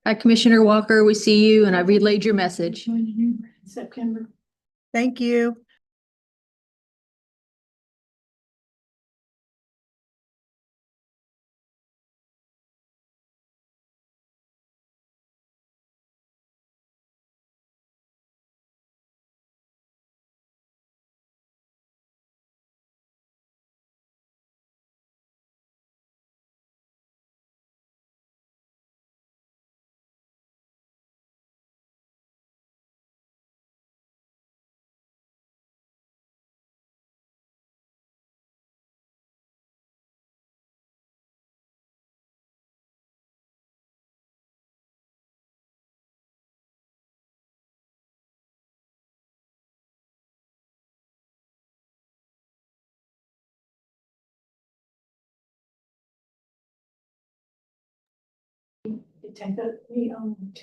Hi, Commissioner Walker. We see you and I relayed your message. September. Thank you.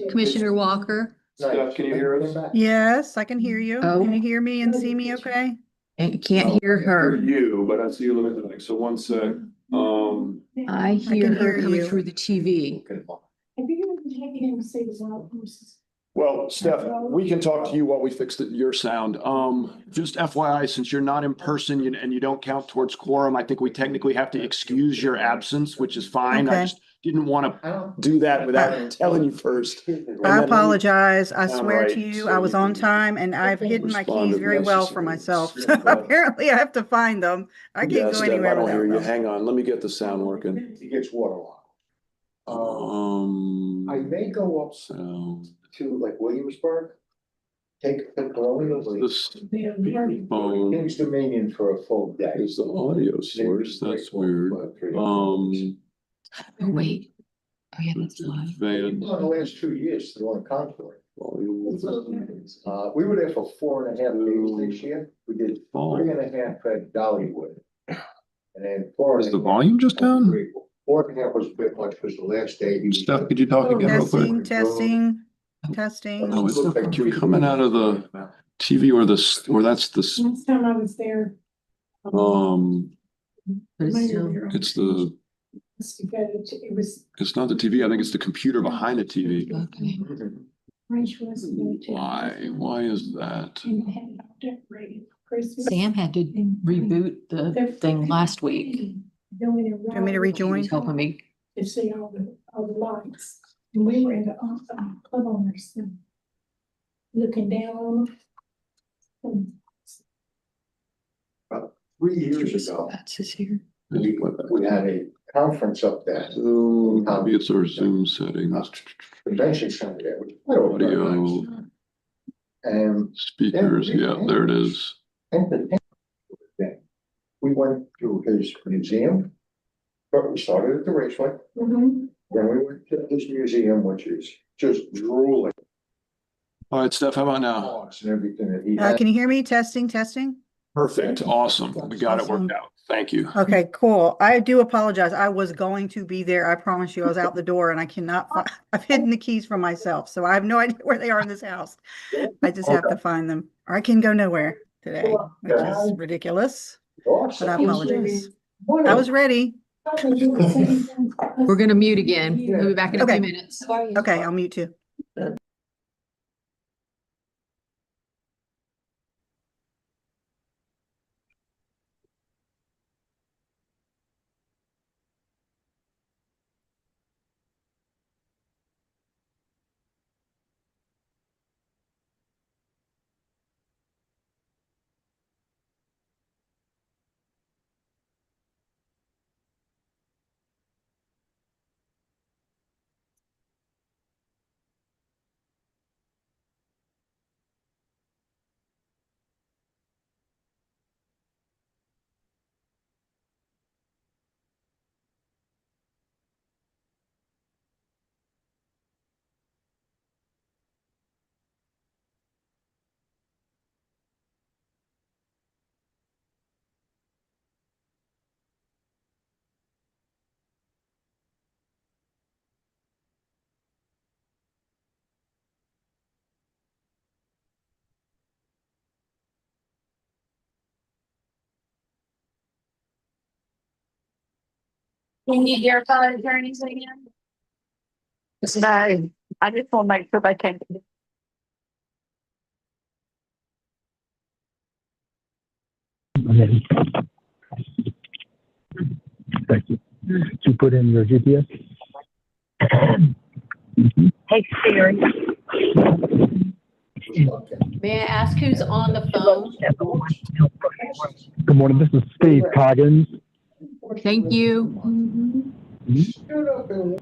Commissioner Walker. Steph, can you hear us? Yes, I can hear you. Oh. Can you hear me and see me okay? And can't hear her. You, but I see you looking at the so one sec. I hear can her hear coming you. through the TV. Well, Steph, we can talk to you while we fix your sound. Just FYI, since you're not in person and you don't count towards quorum, I think we technically have to excuse your absence, which is fine. I Okay. just didn't want to do that without telling you first. I apologize. I Sound swear to right, you, so I was you on can time and I've hidden my respond keys if very well for necessary. myself. So apparently I have to find them. I Yeah, can't go Steph, I anywhere don't hear without you. them. Hang on, let me get the sound working. He gets waterlogged. I may go up So to like Williamsburg, take the colonial this phone, King's Dominion for a full day. is the audio source. That's weird. Oh, wait. Oh, yeah, that's live. Van In the last 2 years, through on Concord. volume. We were there for 4.5 days this year. We did Oh. 3.5 at Dollywood. And then 4. Is the volume just down? 4.5 was a bit much because the last day he was. Steph, could you talk again real quick? Testing, testing. No, it's definitely coming out of the TV or that's the, Last time I was there. it's the, It was. it's not the TV. I think it's the computer behind the TV. Okay. Why is that? Sam had to reboot the thing last week. Do you want me to He rejoin? was helping me. To see all the lights. And we were in the club owners. Looking down on them. 3 years ago, That's his here. we had a conference up there. Zoom, maybe it's our Zoom settings, Convention center there. Which I don't know very audio, much. And speakers. Yeah, there it is. we went to his museum. But we started at the raceway, Mhm. then we went to his museum, which is just drooling. All right, Steph, how about now? Parts and everything that he had. Can you hear me? Testing, testing. Perfect. Awesome. We got it Awesome. worked out. Thank you. Okay, cool. I do apologize. I was going to be there. I promise you, I was out the door and I cannot, I've hidden the keys from myself. So I have no idea where they are in this house. I just have to find them or I can go nowhere today, which is ridiculous, but I apologize. I was ready. We're gonna mute again. We'll be back in a Okay. few minutes. Okay, I'll mute you. You need your phone attorneys again? It's bad. I just want to make sure they can. Thank you. Did you put in your GPS? Hey Siri. May I ask who's on the phone? Good morning, this is Steve Coggins. Thank you. Stood up and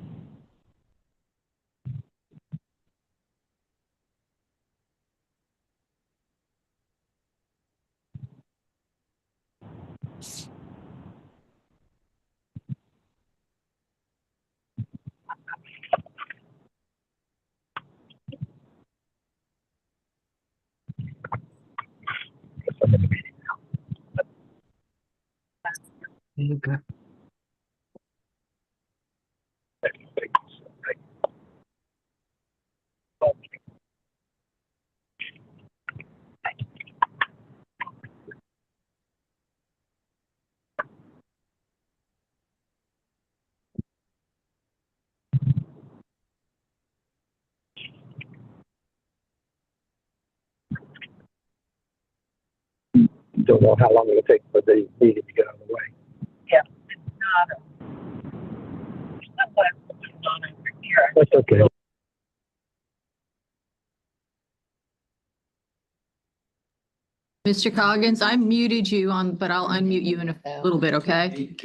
Don't know how long it'll take for the meeting to get out of the way. That's okay. Mr. Coggins, I muted you on, but I'll unmute you in a little bit, okay?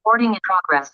Recording in progress.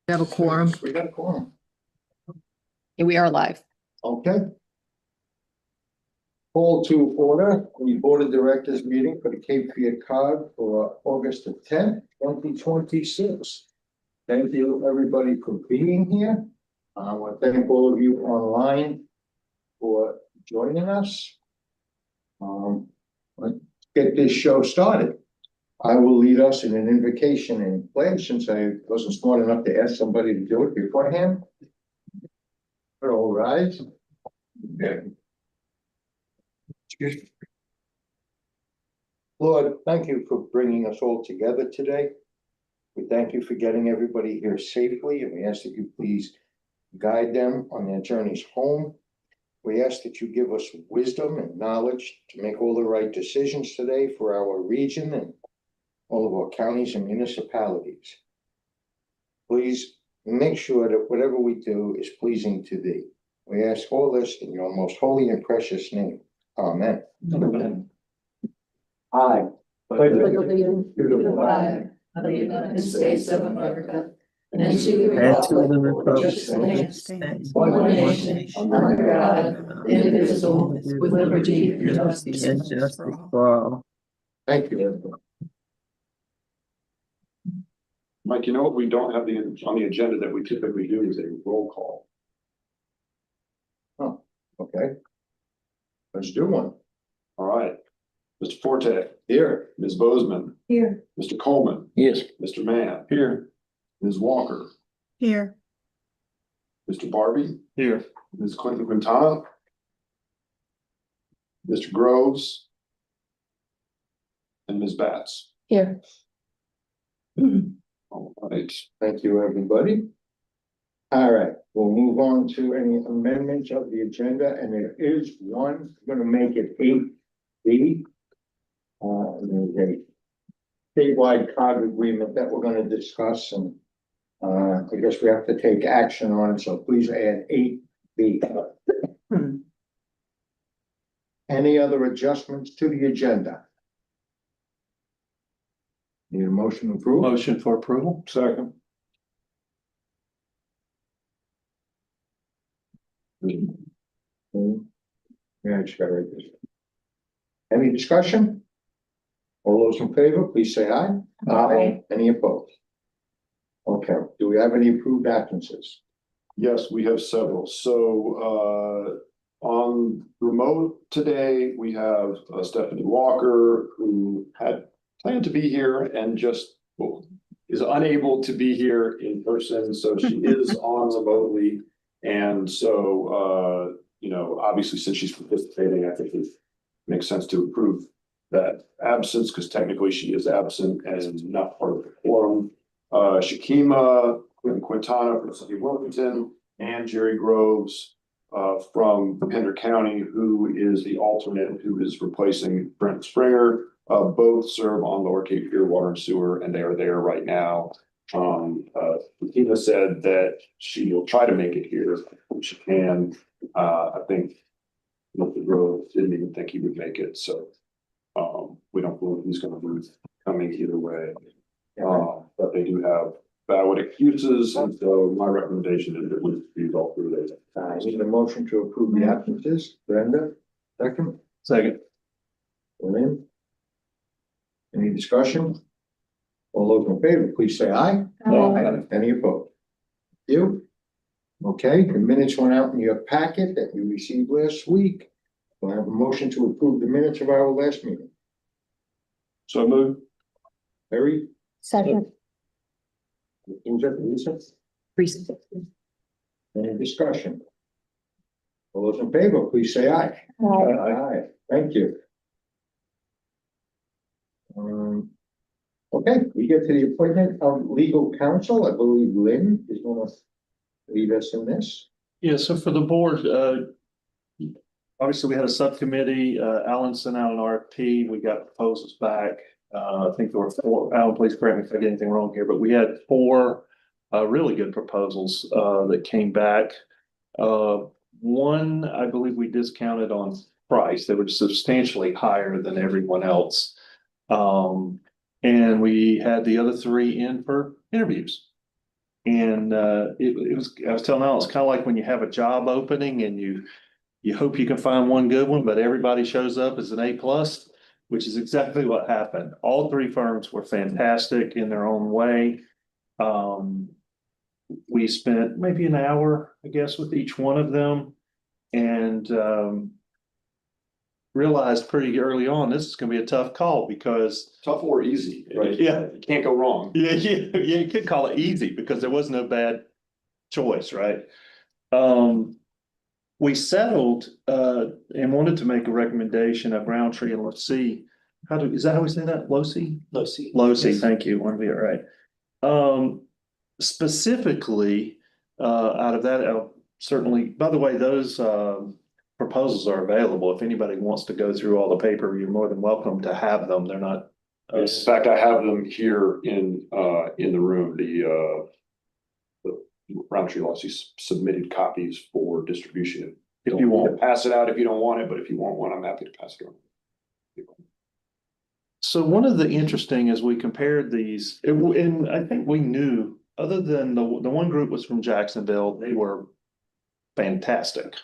We have a quorum. We got a quorum. Yeah, we are live. Okay. Call to order the Board of Directors meeting for the CFCOG for August the 10th, 2026. Thank you, everybody, for being here. I want to thank all of you online for joining us. Let's get this show started. I will lead us in an invocation and pledge since I wasn't smart enough to ask somebody to do it beforehand. All right. Yeah. Lord, thank you for bringing us all together today. We thank you for getting everybody here safely, and we ask that you please guide them on their journeys home. We ask that you give us wisdom and knowledge to make all the right decisions today for our region and all of our counties and municipalities. Please make sure that whatever we do is pleasing to thee. We ask all this in your most holy and precious name. Amen. I pledge allegiance to the flag of the United States of America, and And to the republic for which it stands, one nation, under God, indivisible, with liberty and justice for all. thank you. Mike, you know what we don't have on the agenda that we typically do is a roll call. Okay. Let's do one. All right. Mr. Forte, Here. Ms. Bozeman, Here. Mr. Coleman, Yes. Mr. Mann. Here. Ms. Walker, Here. Mr. Barbie, Here. Ms. Clinton Quintana, Mr. Groves, and Ms. Batts. Here. All right. Thank you, everybody. All right, we'll move on to any amendments of the agenda, and there is one, I'm gonna make it 8B. There's a statewide COG agreement that we're gonna discuss, and I guess we have to take action on it, so please add 8B. Any other adjustments to the agenda? Need a motion to approve? Motion for approval. Second. Yeah, I just gotta write this. Any discussion? All those in favor, please say aye. Aye. Any opposed? Okay, do we have any approved absences? Yes, we have several. So on remote today, we have Stephanie Walker, who had planned to be here and just is unable to be here in person. So she is on remotely. And so, obviously, since she's participating, I think it makes sense to approve that absence because technically she is absent and not part of the quorum. Shakima Quintana from City of Wilmington and Jerry Groves from Pender County, who is the alternate who is replacing Brent Springer. Both serve on Lower Cape Fear Water and Sewer, and they are there right now. Shakima said that she will try to make it here if she can. I think Mr. Groves didn't even think he would make it, so we don't believe he's going to be coming either way. But they do have valid excuses, and so my recommendation is that we use all three of those. I need a motion to approve the absences. Brenda, second. Second. Lynn. Any discussion? All those in favor, please say aye. Aye. Any opposed? You? Okay, the minutes went out in your packet that you received last week. Do I have a motion to approve the minutes of our last meeting? So move. Harry? Second. Who's that, Lisa? Any discussion? All those in favor, please say aye. Aye, thank you. Okay, we get to the appointment of legal counsel. I believe Lynn is gonna lead us in this. Yeah, so for the board, obviously we had a subcommittee, Alan sent out an RFP, we got proposals back. I think there were 4, Alan, please correct me if I get anything wrong here, but we had 4 really good proposals that came back. One, I believe we discounted on price. They were substantially higher than everyone else. And we had the other 3 in for interviews. And it was, I was telling Alan, it's kind of like when you have a job opening and you hope you can find one good one, but everybody shows up as an A+, which is exactly what happened. All 3 firms were fantastic in their own way. We spent maybe an hour, I guess, with each one of them, and realized pretty early on this is going to be a tough call because Tough or easy, right? Yeah, you can't go wrong. yeah, you could call it easy because there was no bad choice, right? We settled and wanted to make a recommendation of Roundtree and Let's See is that how we say that? Losi? Losi. Losi, Yes. thank you, want to be it right. Specifically, out of that, certainly, by the way, those, proposals are available. If anybody wants to go through all the paper, you're more than welcome to have them. They're not. In fact, I have them here in the room, the Roundtree Lossy submitted copies for distribution. If Don't you need to want. pass it out if you don't want it, but if you want one, I'm happy to pass it on. So one of the interesting as we compared these, and I think we knew, other than the one group was from Jacksonville, they were fantastic.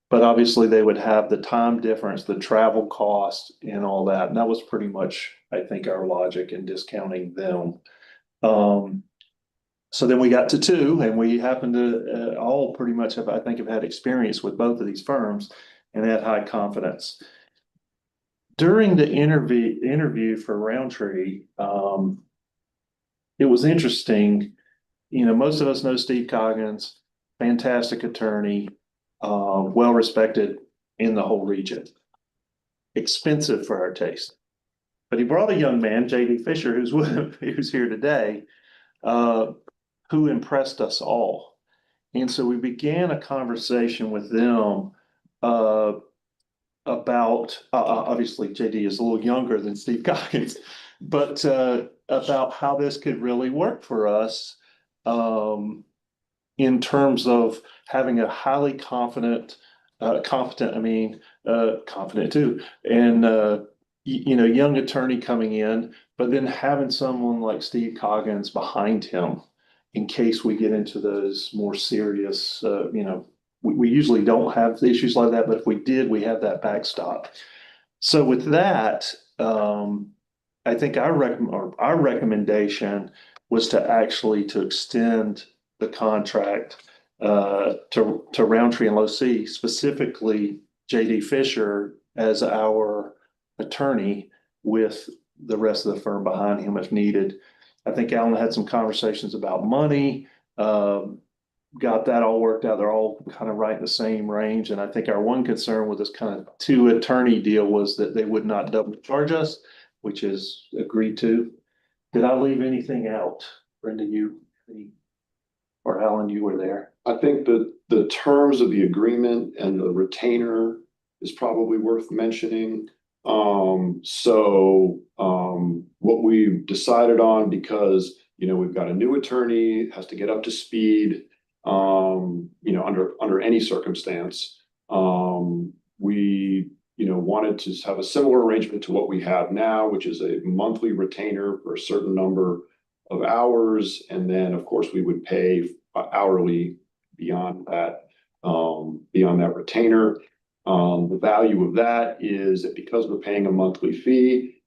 But obviously they would have the time difference, the travel cost and all that. And that was pretty much, I think, our logic in discounting them. So then we got to two, and we happened to all pretty much have, I think, have had experience with both of these firms and had high confidence. During the interview for Roundtree, it was interesting. You know, most of us know Steve Coggins, fantastic attorney, well respected in the whole region. Expensive for our taste. But he brought a young man, JD Fisher, who's here today, who impressed us all. And so we began a conversation with them about, obviously JD is a little younger than Steve Coggins, but about how this could really work for us in terms of having a highly confident too, and young attorney coming in, but then having someone like Steve Coggins behind him in case we get into those more serious, we usually don't have issues like that, but if we did, we have that backstop. So with that, I think our recommendation was to extend the contract to Roundtree and Losi, specifically JD Fisher as our attorney with the rest of the firm behind him if needed. I think Alan had some conversations about money, got that all worked out. They're all kind of right in the same range. And I think our one concern with this kind of two attorney deal was that they would not double charge us, which is agreed to. Did I leave anything out? Brenda, or Alan, you were there. I think that the terms of the agreement and the retainer is probably worth mentioning. What we've decided on, because, we've got a new attorney, has to get up to speed, under any circumstance. We, wanted to have a similar arrangement to what we have now, which is a monthly retainer for a certain number of hours. And then, of course, we would pay hourly beyond that retainer. The value of that is that because we're paying a monthly fee,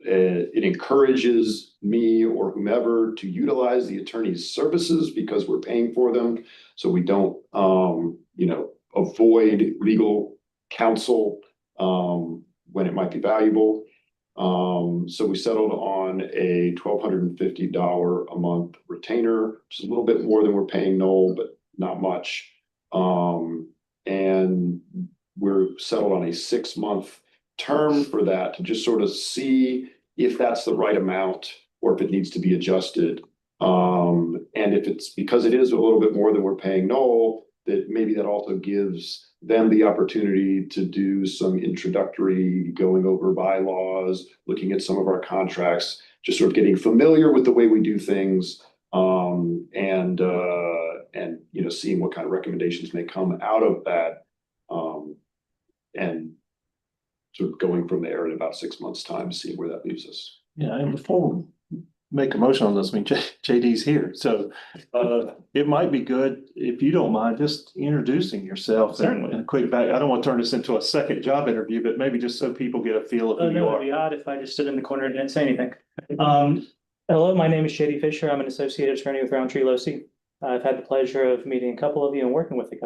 it encourages me or whomever to utilize the attorney's services because we're paying for them. So we don't, avoid legal counsel when it might be valuable. So we settled on a $1,250 a month retainer, which is a little bit more than we're paying Noel, but not much. And we're settled on a 6-month term for that to just sort of see if that's the right amount or if it needs to be adjusted. And if it's because it is a little bit more than we're paying Noel, that maybe that also gives them the opportunity to do some introductory going over bylaws, looking at some of our contracts, just sort of getting familiar with the way we do things, and seeing what kind of recommendations may come out of that, and sort of going from there in about 6 months' time, seeing where that leaves us. Yeah, and before we make a motion on this, JD's here, so it might be good if you don't mind just introducing yourself. Certainly. And a quick back. I don't want to turn this into a second job interview, but maybe just so people get a feel of who you No, are. it'd be odd if I just stood in the corner and didn't say anything. Hello, my name is JD Fisher. I'm an associate attorney with Roundtree Losi. I've had the pleasure of meeting a couple of you and working with a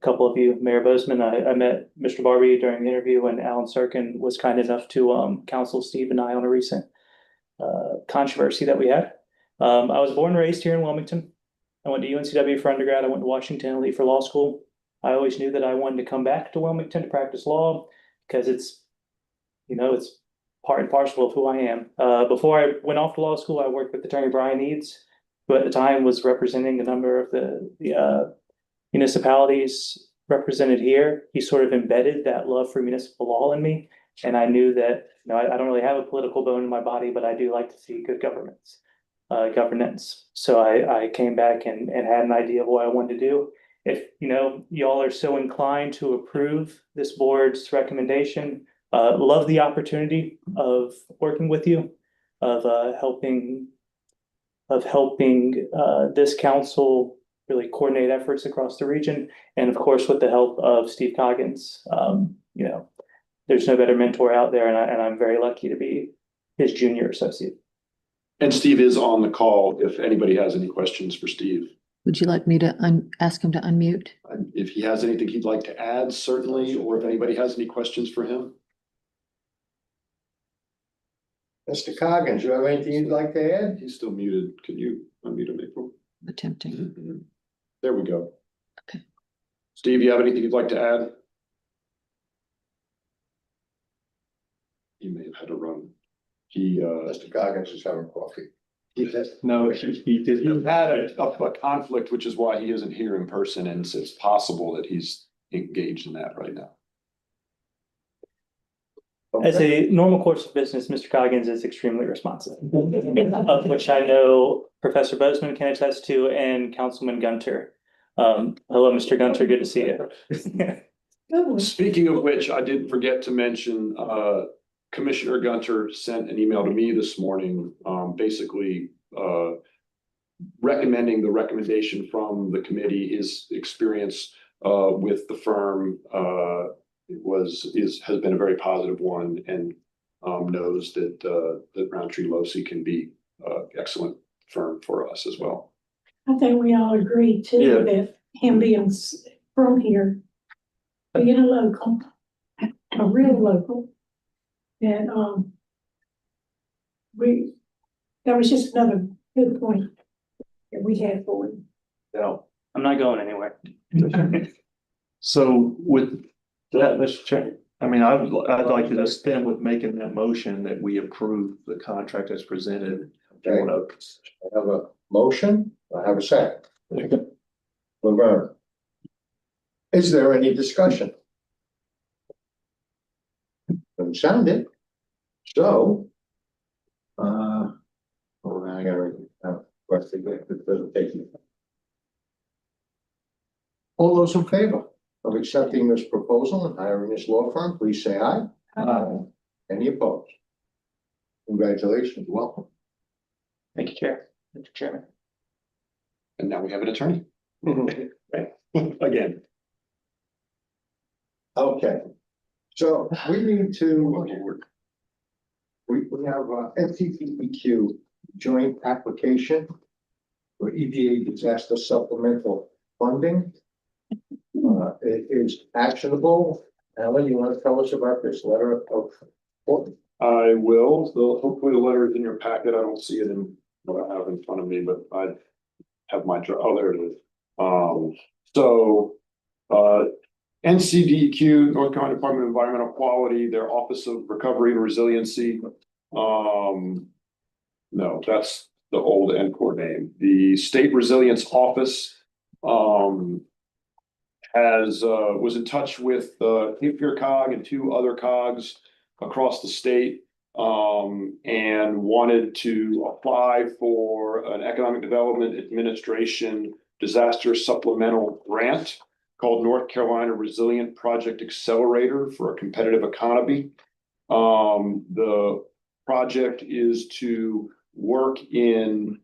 couple of you. Mayor Bozeman, I met Mr. Barbie during the interview, and Alan Serkin was kind enough to counsel Steve and I on a recent controversy that we had. I was born and raised here in Wilmington. I went to UNCW for undergrad. I went to Washington Elite for law school. I always knew that I wanted to come back to Wilmington to practice law because it's it's part and parcel of who I am. Before I went off to law school, I worked with Attorney Brian Eads, who at the time was representing a number of the municipalities represented here. He sort of embedded that love for municipal law in me. And I knew that, I don't really have a political bone in my body, but I do like to see good governance. So I came back and had an idea of what I wanted to do. If, y'all are so inclined to approve this board's recommendation, love the opportunity of working with you, of helping this council really coordinate efforts across the region. And of course, with the help of Steve Coggins, there's no better mentor out there, and I'm very lucky to be his junior associate. And Steve is on the call if anybody has any questions for Steve. Would you like me to ask him to unmute? If he has anything he'd like to add, certainly, or if anybody has any questions for him. Mr. Coggins, you have anything you'd like to add? He's still muted. Can you unmute him, April? Attempting. There we go. Okay. Steve, you have anything you'd like to add? He may have had to run. Mr. Coggins is having coffee. He had a conflict, which is why he isn't here in person, and it's possible that he's engaged in that right now. As a normal course of business, Mr. Coggins is extremely responsive, of which I know Professor Bozeman can attest to, and Councilman Gunter. Hello, Mr. Gunter, good to see you. Speaking of which, I did forget to mention, Commissioner Gunter sent an email to me this morning, basically recommending the recommendation from the committee. His experience with the firm has been a very positive one, and knows that Roundtree Locy can be excellent firm for us as well. I think we all agree too, Yeah. that him being from here, being a local, a real local. And, that was just another good point that we had for him. No, I'm not going anywhere. So with that, Mr. Chair, I'd like to just stand with making that motion that we approve the contract as presented. Okay. I have a motion, I have a second. Laverne. Is there any discussion? Doesn't sound it. So. I gotta, question, it doesn't take you. All those in favor of accepting this proposal and hiring this law firm, please say aye. Aye. Any opposed? Congratulations, welcome. Thank you, Chair, Mr. Chairman. And now we have an attorney. Again. Okay, so we need to, we have a NCTPQ joint application for EDA disaster supplemental funding. It is actionable. Alan, you want to tell us about this letter of support? I will. Hopefully the letter is in your packet. I don't see it in what I have in front of me, but I have my, oh, there it is. NCDQ, North Carolina Department of Environmental Quality, their Office of Recovery and Resiliency. No, that's the old NCOR name. The State Resilience Office was in touch with CFCOG and 2 other COGs across the state, and wanted to apply for an Economic Development Administration disaster supplemental grant called North Carolina Resilient Project Accelerator for a Competitive Economy. The project is to work in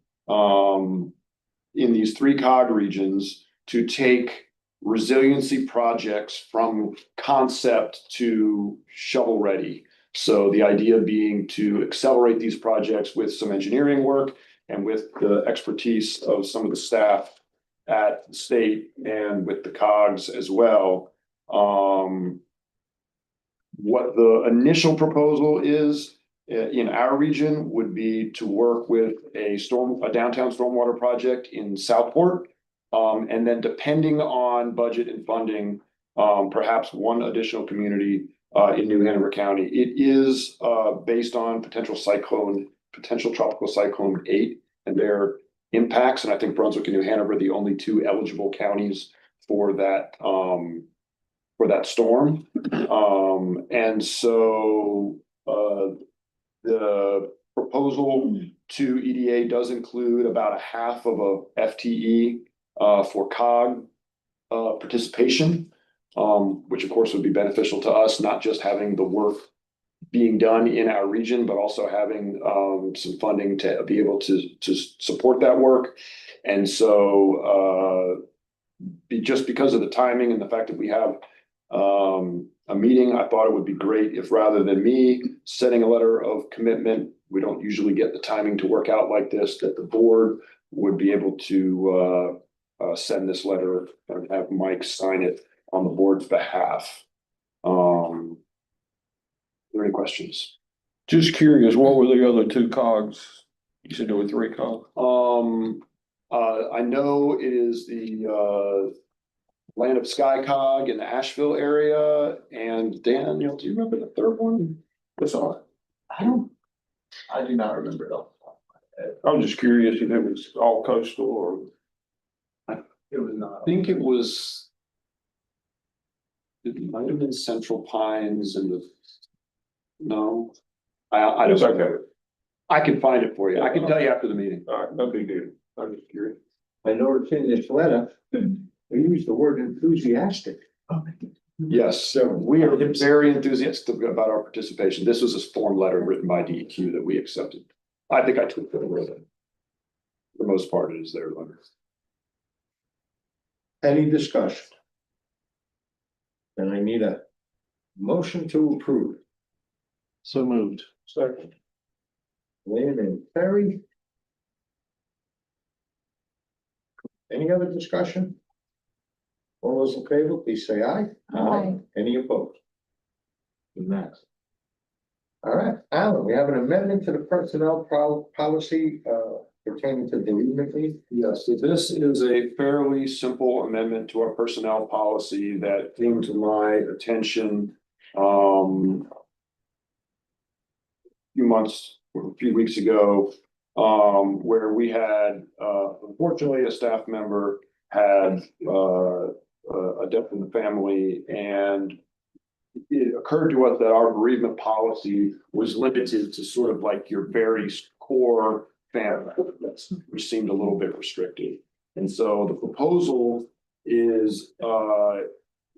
these 3 COG regions to take resiliency projects from concept to shovel ready. So the idea being to accelerate these projects with some engineering work and with the expertise of some of the staff at the state and with the COGs as well. What the initial proposal is in our region would be to work with a downtown stormwater project in Southport. And then depending on budget and funding, perhaps one additional community in New Hanover County. It is based on potential tropical cyclone 8 and their impacts. And I think Brunswick and New Hanover are the only two eligible counties for that storm. And so the proposal to EDA does include about a half of a FTE for COG participation, which of course would be beneficial to us, not just having the work being done in our region, but also having some funding to be able to support that work. And so just because of the timing and the fact that we have a meeting, I thought it would be great if rather than me sending a letter of commitment, we don't usually get the timing to work out like this, that the board would be able to send this letter and have Mike sign it on the board's behalf. Are there any questions? Just curious, what were the other two COGs? You said there were three COGs. I know it is the Land of Sky COG in the Asheville area. And Daniel, do you remember the third one? What's on? I do not remember it off the top of my head. I'm just curious if it was all coastal or. It was not. I think it was. It might have been Central Pines and no, I don't. Okay. I can find it for you. I can tell you after the meeting. All right, no big deal. I'm just curious. I noticed in this letter, we use the word enthusiastic. Yes, so we are very enthusiastic about our participation. This was a form letter written by DEQ that we accepted. I think I took it with it. For the most part, it is their letter. Any discussion? Then I need a motion to approve. So moved. Second. Lynn and Terry. Any other discussion? All those in favor, please say aye. Aye. Any opposed? And that's. All right, Alan, we have an amendment to the personnel policy pertaining to bereavement leave. Yes, so this is a fairly simple amendment to our personnel policy that came to my attention a few weeks ago, where we had, unfortunately, a staff member had a death in the family, and it occurred to us that our bereavement policy was limited to sort of like your very core family, which seemed a little bit restrictive. And so the proposal is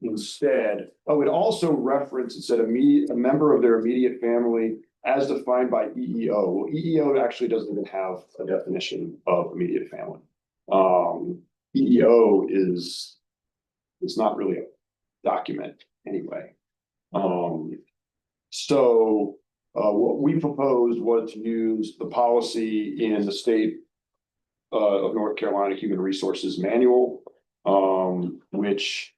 instead, it also referenced, it said a member of their immediate family as defined by EEO. Well, EEO actually doesn't even have a definition of immediate family. EEO is not really a document anyway. So what we proposed was to use the policy in the state of North Carolina Human Resources Manual, which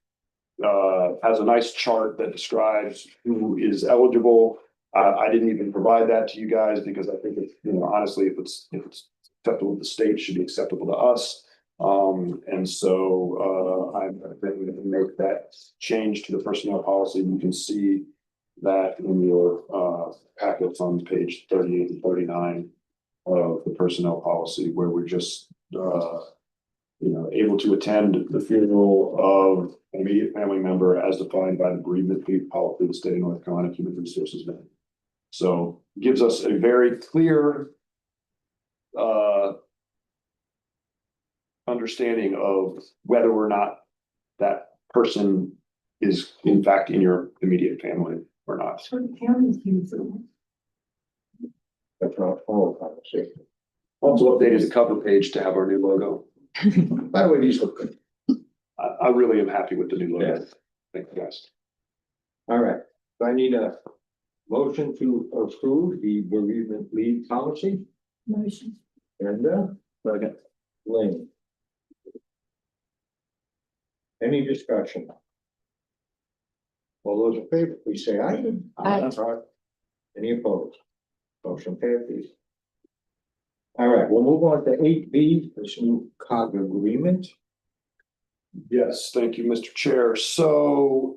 has a nice chart that describes who is eligible. I didn't even provide that to you guys because I think it's, honestly, if it's acceptable to the state, it should be acceptable to us. And so I'm going to make that change to the personnel policy. You can see that in your packets on page 38 and 39 of the personnel policy, where we're just able to attend the funeral of an immediate family member as defined by the bereavement policy of the state of North Carolina Human Resources Manual. So it gives us a very clear understanding of whether or not that person is in fact in your immediate family or not. That's not all conversation. Also updated the cover page to have our new logo. By the way, these look good. I really am happy with the new logo. Yeah. Thank you, guys. All right, so I need a motion to approve the bereavement leave policy. Motion. Brenda, Second. Lynn. Any discussion? All those in favor, please say aye. Aye. Any opposed? Motion passes. All right, we'll move on to 8B, this new COG agreement. Yes, thank you, Mr. Chair. So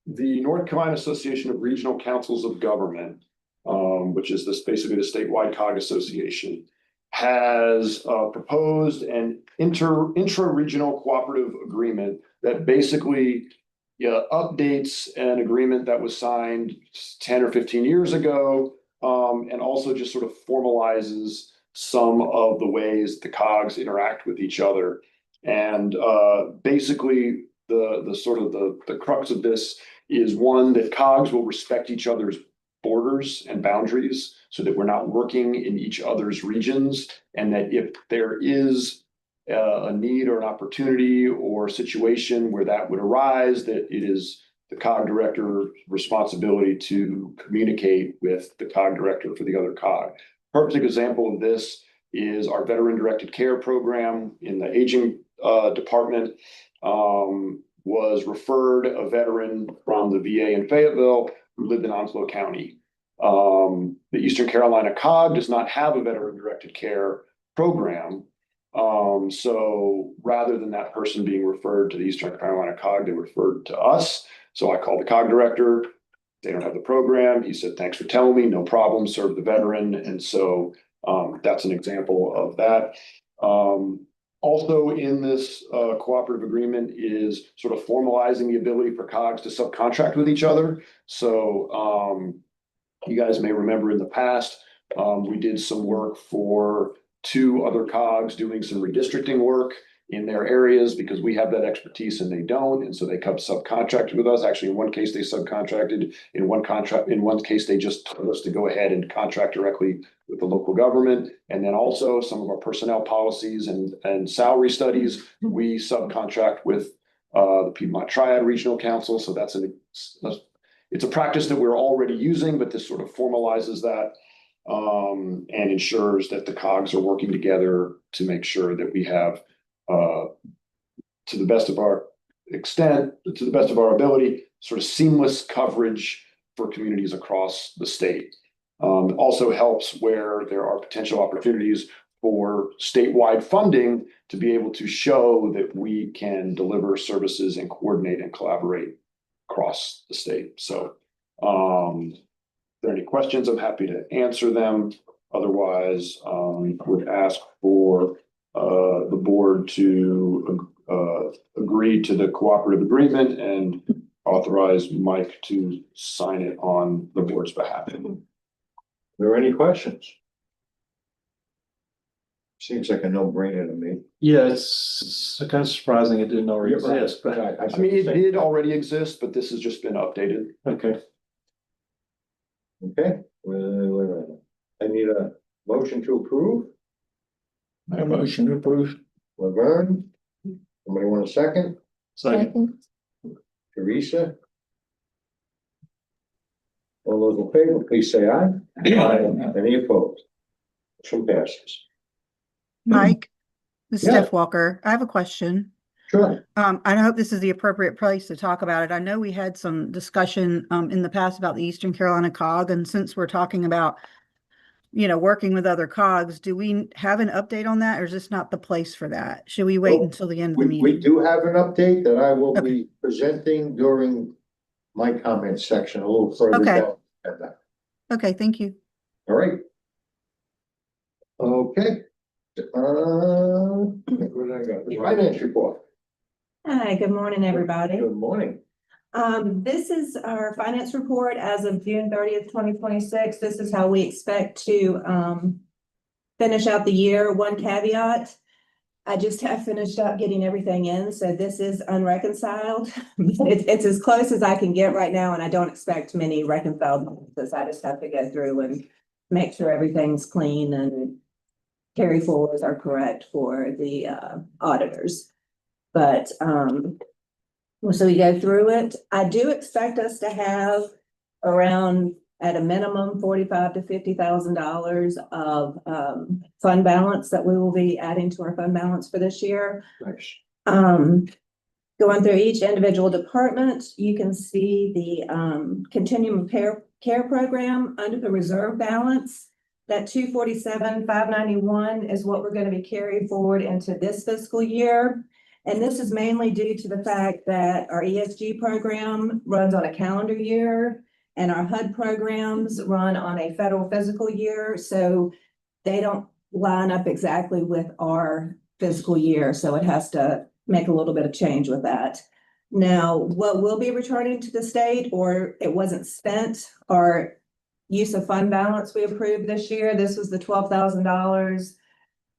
the North Carolina Association of Regional Councils of Government, which is basically the statewide COG association, has proposed an intra-regional cooperative agreement that basically updates an agreement that was signed 10 or 15 years ago, and also just sort of formalizes some of the ways the COGs interact with each other. And basically, the crux of this is one, that COGs will respect each other's borders and boundaries so that we're not working in each other's regions, and that if there is a need or an opportunity or situation where that would arise, that it is the COG director's responsibility to communicate with the COG director for the other COG. Perfect example of this is our veteran directed care program in the aging department. Was referred a veteran from the VA in Fayetteville who lived in Onslow County. The Eastern Carolina COG does not have a veteran directed care program. So rather than that person being referred to the Eastern Carolina COG, they referred to us. So I called the COG director. They don't have the program. He said, thanks for telling me, no problem, serve the veteran. And so that's an example of that. Also in this cooperative agreement is sort of formalizing the ability for COGs to subcontract with each other. So you guys may remember in the past, we did some work for 2 other COGs doing some redistricting work in their areas because we have that expertise and they don't. And so they come subcontracted with us. Actually, in one case, they subcontracted. In one case, they just told us to go ahead and contract directly with the local government. And then also some of our personnel policies and salary studies, we subcontract with the Piedmont Triad Regional Council. So it's a practice that we're already using, but this sort of formalizes that and ensures that the COGs are working together to make sure that we have to the best of our ability, sort of seamless coverage for communities across the state. Also helps where there are potential opportunities for statewide funding to be able to show that we can deliver services and coordinate and collaborate across the state. So if there are any questions, I'm happy to answer them. Otherwise, I would ask for the board to agree to the cooperative agreement and authorize Mike to sign it on the board's behalf. Are there any questions? Seems like a no-brainer to me. Yeah, it's kind of surprising it didn't already exist, but I mean, it did already exist, but this has just been updated. okay. Okay, wait. I need a motion to approve. My motion to approve. Laverne, somebody want a second? Second. Teresa? All those in favor, please say aye. Aye. Any opposed? Motion passes. Mike, this is Yeah. Steph Walker. I have a question. Sure. I hope this is the appropriate place to talk about it. I know we had some discussion in the past about the Eastern Carolina COG, and since we're talking about, working with other COGs, do we have an update on that, or is this not the place for that? Should we wait Well, until the end of the We meeting? do have an update that I will Okay. be presenting during my comment section a little further Okay. down. At that. Okay, thank you. All right. Okay. What did I got? The finance report. Hi, good morning, everybody. Good morning. This is our finance report as of June 30th, 2026. This is how we expect to finish out the year. One caveat, I just have finished up getting everything in, so this is unreconciled. It's as close as I can get right now, and I don't expect many reconciled balances. I just have to go through and make sure everything's clean and carry forwards are correct for the auditors. But so we go through it. I do expect us to have around, at a minimum, $45,000 to $50,000 of fund balance that we will be adding to our fund balance for this year. Nice. Going through each individual department, you can see the continuum of care program under the reserve balance. That $247,591 is what we're going to be carrying forward into this fiscal year. And this is mainly due to the fact that our ESG program runs on a calendar year and our HUD programs run on a federal fiscal year. So they don't line up exactly with our fiscal year. So it has to make a little bit of change with that. Now, what will be returning to the state or it wasn't spent are use of fund balance we approved this year. This was the $12,000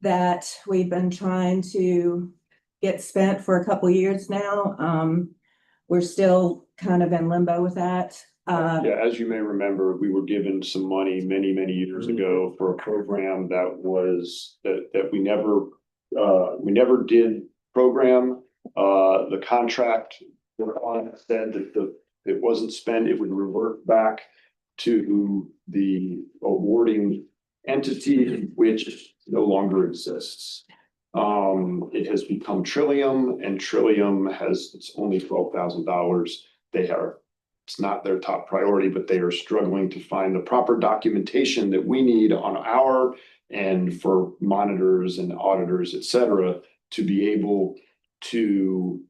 that we've been trying to get spent for a couple years now. We're still kind of in limbo with that. Yeah, as you may remember, we were given some money many, many years ago for a program that we never did program. The contract said that it wasn't spent, it would revert back to the awarding entity, which no longer exists. It has become Trillium, and Trillium it's only $12,000. It's not their top priority, but they are struggling to find the proper documentation that we need on our end for monitors and auditors, et cetera, to be able to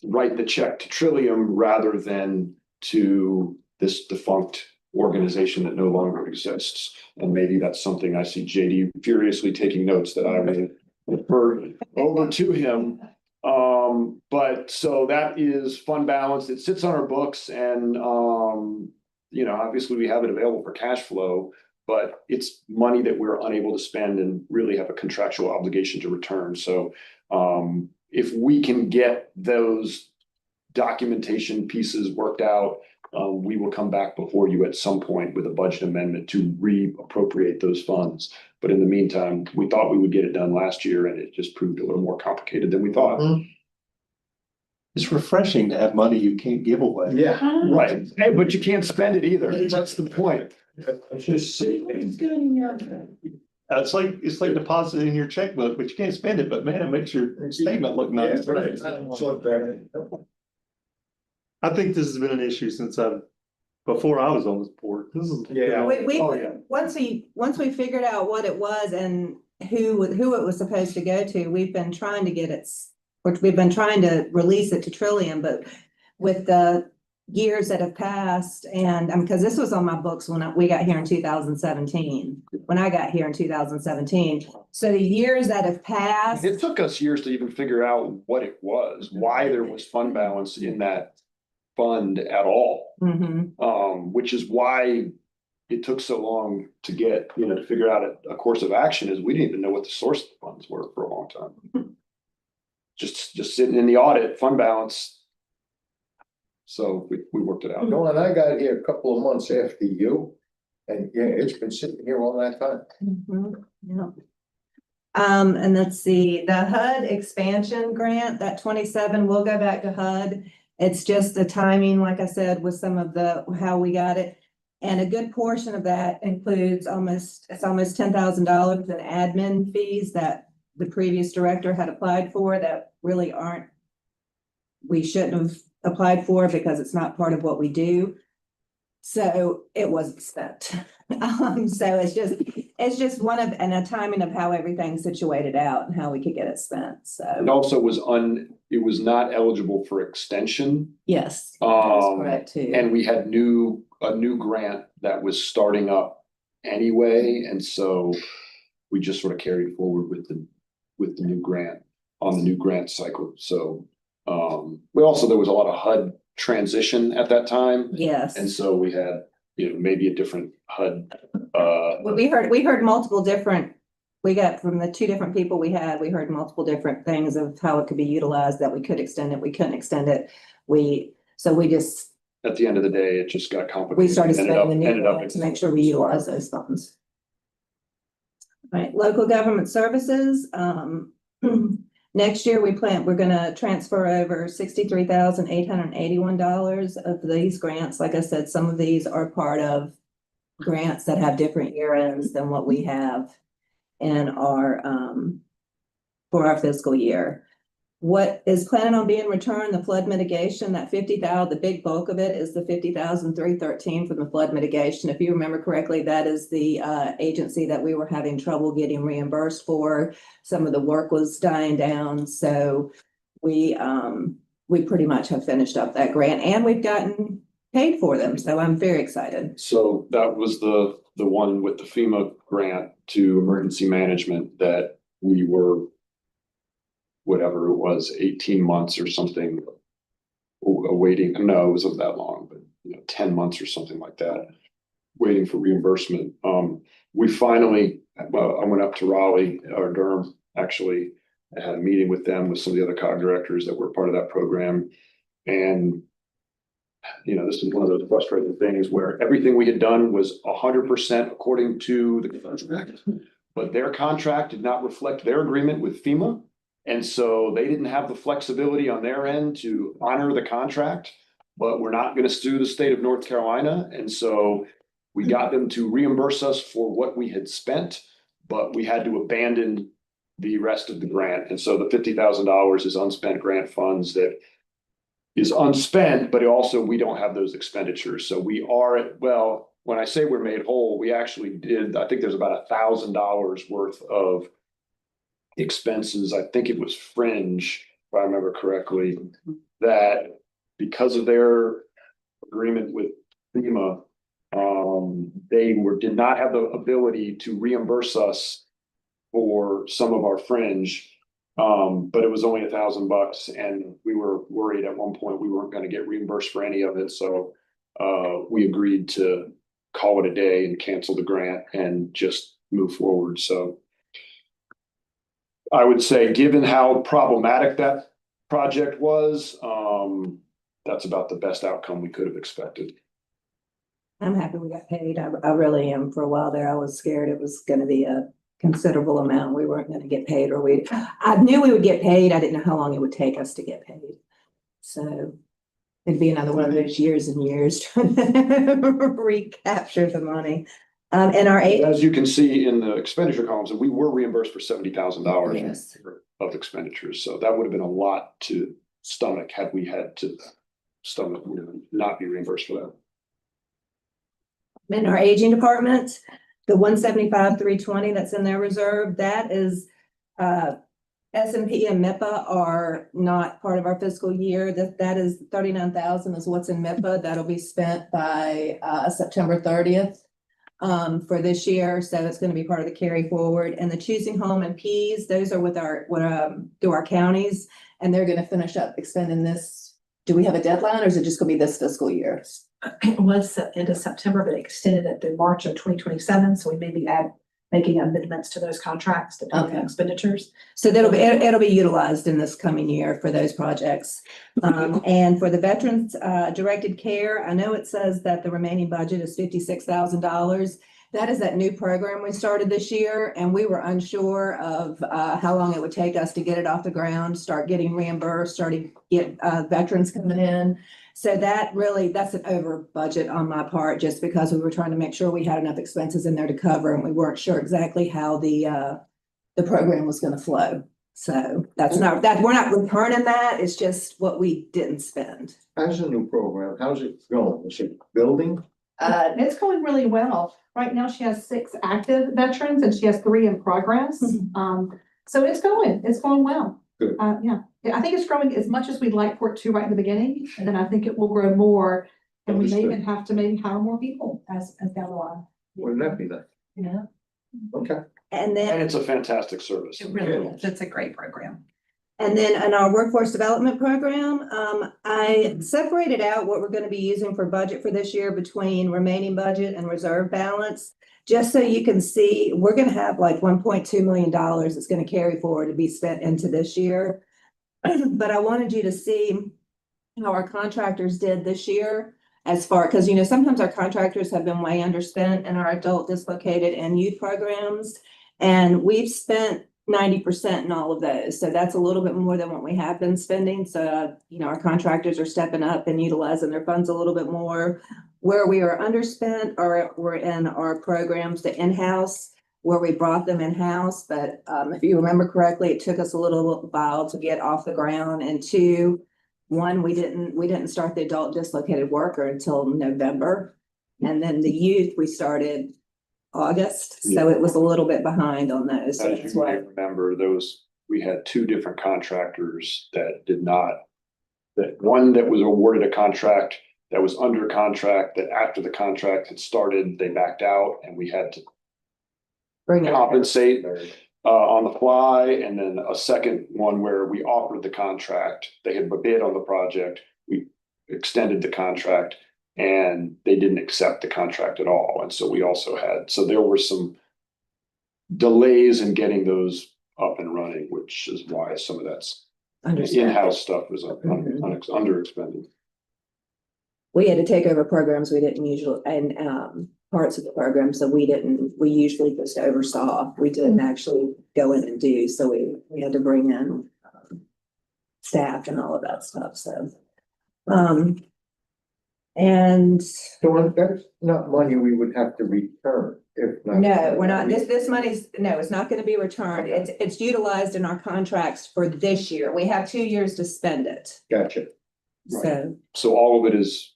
write the check to Trillium rather than to this defunct organization that no longer exists. And maybe that's something I see JD furiously taking notes that I will refer over to him. But so that is fund balance. It sits on our books and, obviously we have it available for cash flow, but it's money that we're unable to spend and really have a contractual obligation to return. So, if we can get those documentation pieces worked out, we will come back before you at some point with a budget amendment to reappropriate those funds. But in the meantime, we thought we would get it done last year and it just proved a little more complicated than we thought. It's refreshing to have money you can't give away. Yeah, right. Hey, but you can't spend it either. That's the point. It's just It's good in your. It's like depositing your checkbook, but you can't spend it, but man, it makes your statement look nice. I think this has been an issue before I was on this board. Once we figured out what it was and who it was supposed to go to, we've been trying to release it to Trillium, but with the years that have passed and because this was on my books when we got here in 2017, when I got here in 2017. So the years that have passed. It took us years to even figure out what it was, why there was fund balance in that fund at all. Which is why it took so long to get, to figure out a course of action is we didn't even know what the source of the funds were for a long time. Just sitting in the audit, fund balance. So we worked it out. No, and I got here a couple of months after you, and yeah, it's been sitting here all that time. Yeah. And let's see, the HUD expansion grant, that 27 will go back to HUD. It's just the timing, like I said, with some of how we got it. And a good portion of that includes almost $10,000 in admin fees that the previous director had applied for that really we shouldn't have applied for because it's not part of what we do. So it wasn't spent. So it's just a timing of how everything's situated out and how we could get it spent. So it also it was not eligible for extension. Yes, that's correct too. And we had a new grant that was starting up anyway, and so we just sort of carried forward with the new grant on the new grant cycle. So there was a lot of HUD transition at that time. Yes. And so we had, maybe a different HUD. We heard multiple different, we got from the two different people we heard multiple different things of how it could be utilized, that we could extend it, we couldn't extend it. At the end of the day, it just got complicated. We started spending the new grant to make sure we utilize those funds. All right, local government services. Next year, we're gonna transfer over $63,881 of these grants. Like I said, some of these are part of grants that have different year ends than what we have in our for our fiscal year. what is planning on being returned, the flood mitigation, that 50,000, the big bulk of it is the 50,313 from the flood mitigation. If you remember correctly, that is the agency that we were having trouble getting reimbursed for. Some of the work was dying down, so we pretty much have finished up that grant and we've gotten paid for them. So I'm very excited. So that was the one with the FEMA grant to emergency management that we were, whatever it was, 18 months or something awaiting. No, it wasn't that long, but 10 months or something like that, waiting for reimbursement. We finally, I went up to Raleigh or Durham, actually. I had a meeting with them, with some of the other COG directors that were part of that program. And this is one of those frustrating things where everything we had done was 100% according to the contract, but their contract did not reflect their agreement with FEMA. And so they didn't have the flexibility on their end to honor the contract, but we're not going to sue the state of North Carolina. And so we got them to reimburse us for what we had spent, but we had to abandon the rest of the grant. And so the $50,000 is unspent grant funds that is unspent, but also we don't have those expenditures. So we are, well, when I say we're made whole, we actually did, I think there's about $1,000 worth of expenses. I think it was fringe, if I remember correctly, that because of their agreement with FEMA, they did not have the ability to reimburse us for some of our fringe. But it was only $1,000, and we were worried at one point we weren't going to get reimbursed for any of it. So we agreed to call it a day and cancel the grant and just move forward. So I would say, given how problematic that project was, that's about the best outcome we could have expected. I'm happy we got paid. I really am. For a while there, I was scared it was going to be a considerable amount. We weren't going to get paid, or I knew we would get paid. I didn't know how long it would take us to get paid. So it'd be another one of those years and years trying to recapture the money. And as you can see in the expenditure columns, we were reimbursed for $70,000 yes. of expenditures. So that would have been a lot to stomach had we had to stomach, not be reimbursed for that. In our aging department, the 175,320 that's in their reserve, that is S&P and MIPA are not part of our fiscal year. That is 39,000 is what's in MIPA. That'll be spent by September 30th for this year. So it's going to be part of the carry forward. And the choosing home and Ps, those are with through our counties, and they're going to finish up expending this. Do we have a deadline, or is it just going to be this fiscal year? It was end of September, but extended it through March of 2027. So we may be making amendments to those contracts depending on expenditures. So it'll be utilized in this coming year for those projects. And for the veterans directed care, I know it says that the remaining budget is $56,000. That is that new program we started this year, and we were unsure of how long it would take us to get it off the ground, start getting reimbursed, starting get veterans coming in. So that's an over budget on my part, just because we were trying to make sure we had enough expenses in there to cover, and we weren't sure exactly how the program was going to flow. So that's not that we're not returning that. It's just what we didn't spend. How's the new program? How's it going? Is it building? It's going really well. Right now, she has 6 active veterans and she has 3 in progress. So it's going well. Good. Yeah, I think it's growing as much as we'd like for it to right in the beginning, and then I think it will grow more. And we may even have to maybe hire more people as down the line. Wouldn't that be that? Yeah. Okay. And it's a fantastic service. It really is. It's a great program. And then in our workforce development program, I separated out what we're going to be using for budget for this year between remaining budget and reserve balance. Just so you can see, we're going to have like $1.2 million that's going to carry forward to be spent into this year. But I wanted you to see how our contractors did this year as far, because sometimes our contractors have been way underspent in our adult dislocated and youth programs, and we've spent 90% in all of those. So that's a little bit more than what we have been spending. So, our contractors are stepping up and utilizing their funds a little bit more. Where we are underspent, or we're in our programs, the in-house, where we brought them in-house, but if you remember correctly, it took us a little while to get off the ground. And two, one, we didn't start the adult dislocated worker until November. And then the youth, we started August, so it was a little bit behind on those. So As that's you why. may remember, we had two different contractors that did not, that one that was awarded a contract that was under contract, that after the contract had started, they backed out and we had to Bring it. compensate on the fly. And then a second one where we offered the contract, they had bid on the project, we extended the contract and they didn't accept the contract at all. And so we also had, so there were some delays in getting those up and running, which is why some of that's in-house stuff was under expended. We had to take over programs we didn't usually, and parts of the program, so we usually just oversaw. We didn't actually go in and do, so we had to bring in staff and all of that stuff, so. And So that's not money we would have to return if not. no, we're not, this money's, no, it's not gonna be returned. It's utilized in our contracts for this year. We have 2 years to spend it, Gotcha. so. So all of it is,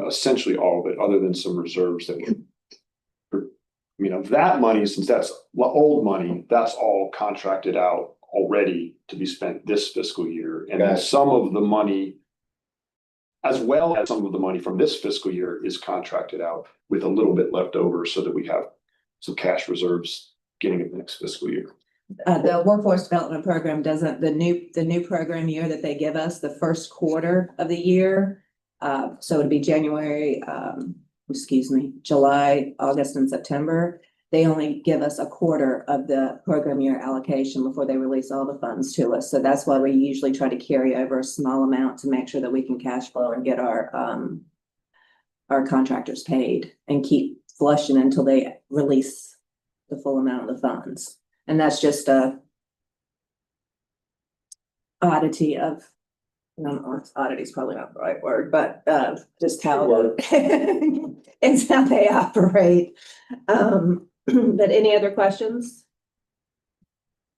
essentially all of it, other than some reserves that were, that money, since that's old money, that's all contracted out already to be spent this fiscal year. And then Gotcha. some of the money, as well as some of the money from this fiscal year, is contracted out with a little bit left over so that we have some cash reserves getting it next fiscal year. The workforce development program doesn't, the new program year that they give us, the first quarter of the year. So it'd be July, August and September. They only give us a quarter of the program year allocation before they release all the funds to us. So that's why we usually try to carry over a small amount to make sure that we can cash flow and get our contractors paid and keep flushing until they release the full amount of the funds. And that's just a oddity of, no, oddity is probably not the right word, but just how it's how they operate. But any other questions?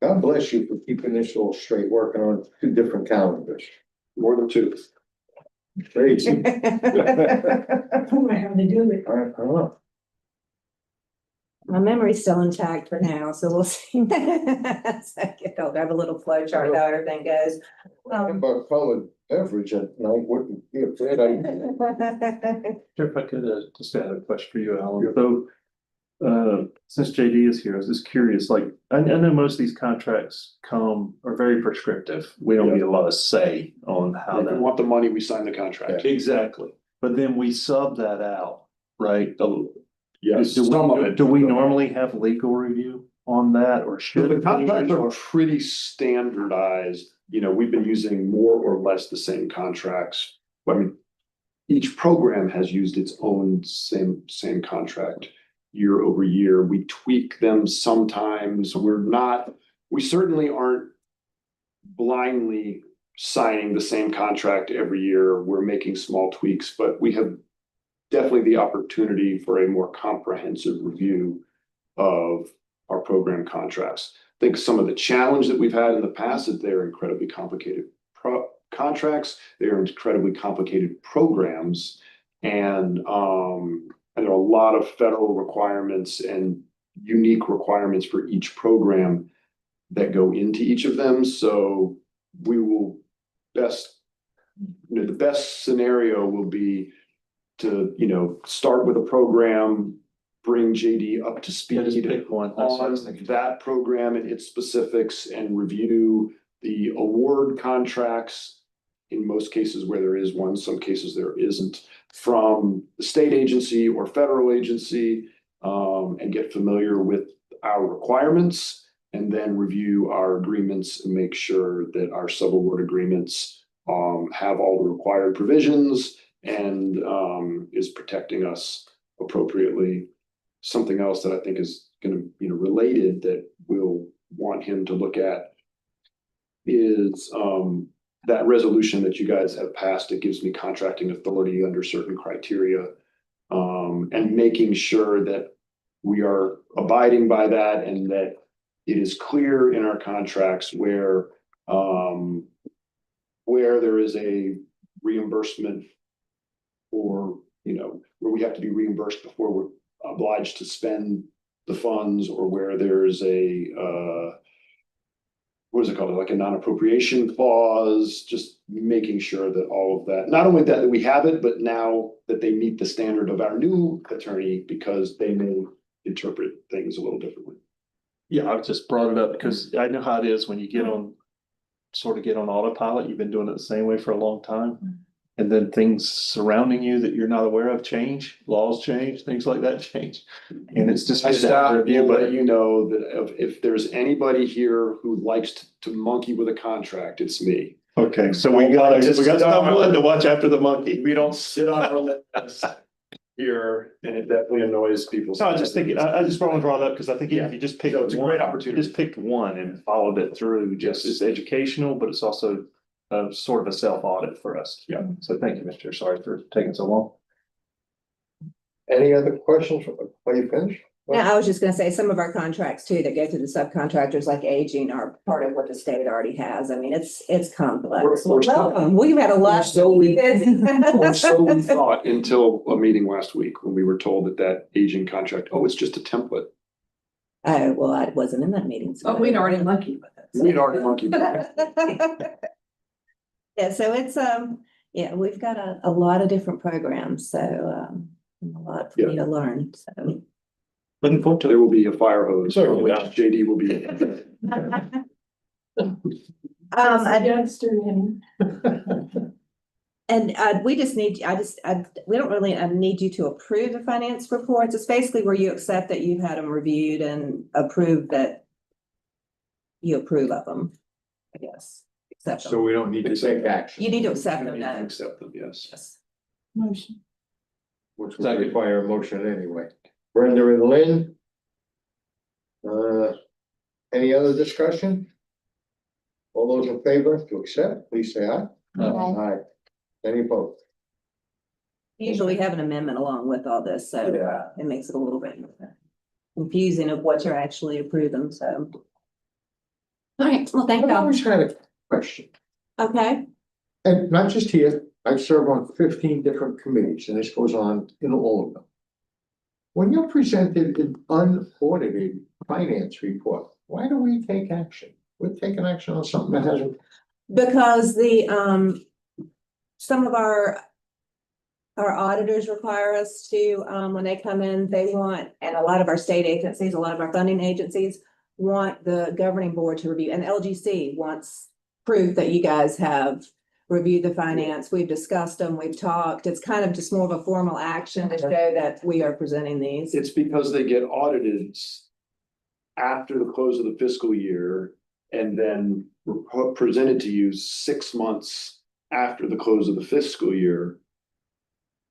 God bless you for keeping this all straight, working on 2 different calendars. More than 2. Crazy. I don't know how to do it. I don't know. My memory's still intact for now, so we'll see. As I get older, I have a little flow chart how everything goes. About colored beverage at night wouldn't be a bad idea. Sure, if I could just add a question for you, Alan. So, since JD is here, I was just curious, like, I know most of these contracts are very prescriptive. We don't get a lot of say on how If we that. want the money, we sign the contract. Exactly. But then we sub that out, right? Yes, Do some of it. do we normally have legal review on that, or should? The contracts are pretty standardized. We've been using more or less the same contracts. I mean, each program has used its own same contract year over year. We tweak them sometimes. We certainly aren't blindly signing the same contract every year. We're making small tweaks, but we have definitely the opportunity for a more comprehensive review of our program contracts. I think some of the challenge that we've had in the past is they're incredibly complicated contracts. They're incredibly complicated programs. And there are a lot of federal requirements and unique requirements for each program that go into each of them. So we will the best scenario will be to, start with a program, bring JD up to speed on that program and its specifics, and review the award contracts, in most cases where there is one, some cases there isn't, from the state agency or federal agency, and get familiar with our requirements, and then review our agreements and make sure that our subaward agreements have all the required provisions and is protecting us appropriately. Something else that I think is going to, related that we'll want him to look at is that resolution that you guys have passed. It gives me contracting authority under certain criteria, and making sure that we are abiding by that and that it is clear in our contracts where there is a reimbursement or, where we have to be reimbursed before we're obliged to spend the funds, or where there's what is it called? Like a non-appropriation clause, just making sure that all of that, not only that we have it, but now that they meet the standard of our new attorney, because they may interpret things a little differently. Yeah, I've just brought it up because I know how it is when you get on autopilot. You've been doing it the same way for a long time. And then things surrounding you that you're not aware of change, laws change, things like that change. And it's just. My staff will let you know that if there's anybody here who likes to monkey with a contract, it's me. Okay, so we got someone to watch after the monkey. We don't sit on our laps here, and it definitely annoys people. No, I just think, I just want to draw that up because I think if you just pick. No, it's a great opportunity. Just picked one and followed it through, just it's educational, but it's also sort of a self-audit for us. Yeah. So thank you, Mr. Sorry for taking so long. Any other questions? Are you finished? Now, I was just gonna say, some of our contracts too, that go to the subcontractors like aging are part of what the state already has. I mean, it's complex. We're still- Welcome. We've had a lot. So we Busy. thought until a meeting last week when we were told that aging contract, it's just a template. Oh, well, I wasn't in that meeting. so- Oh, we'd already monkeyed with it. We'd already monkeyed with it. Yeah, so it's, we've got a lot of different programs, so, a lot for me to learn, so. Looking forward to it. There will be a fire hose, Certainly which not. JD will be. And we just need, we don't really need you to approve the finance reports. It's basically where you accept that you've had them reviewed and approve that you approve of them, I guess. Accept them. So we don't need to take action. You need to accept them now. Accept them, yes. Yes. Motion. Which would require a motion anyway. Brenda and Lynn? Any other discussion? All those in favor to accept, please say aye. Aye. Any opposed? Usually have an amendment along with all this, so it makes it a little bit confusing of what you're actually approving, so. All right, well, thank I've you. always had a question, Okay, and not just here, I serve on 15 different committees, and this goes on in all of them. When you're presented an unaudited finance report, why do we take action? We're taking action on something that hasn't. because some of our auditors require us to, when they come in, they want, and a lot of our state agencies, a lot of our funding agencies want the governing board to review, and LGC wants proof that you guys have reviewed the finance. We've discussed them, we've talked. It's kind of just more of a formal action to show that we are presenting these. It's because they get audited after the close of the fiscal year and then presented to you 6 months after the close of the fiscal year.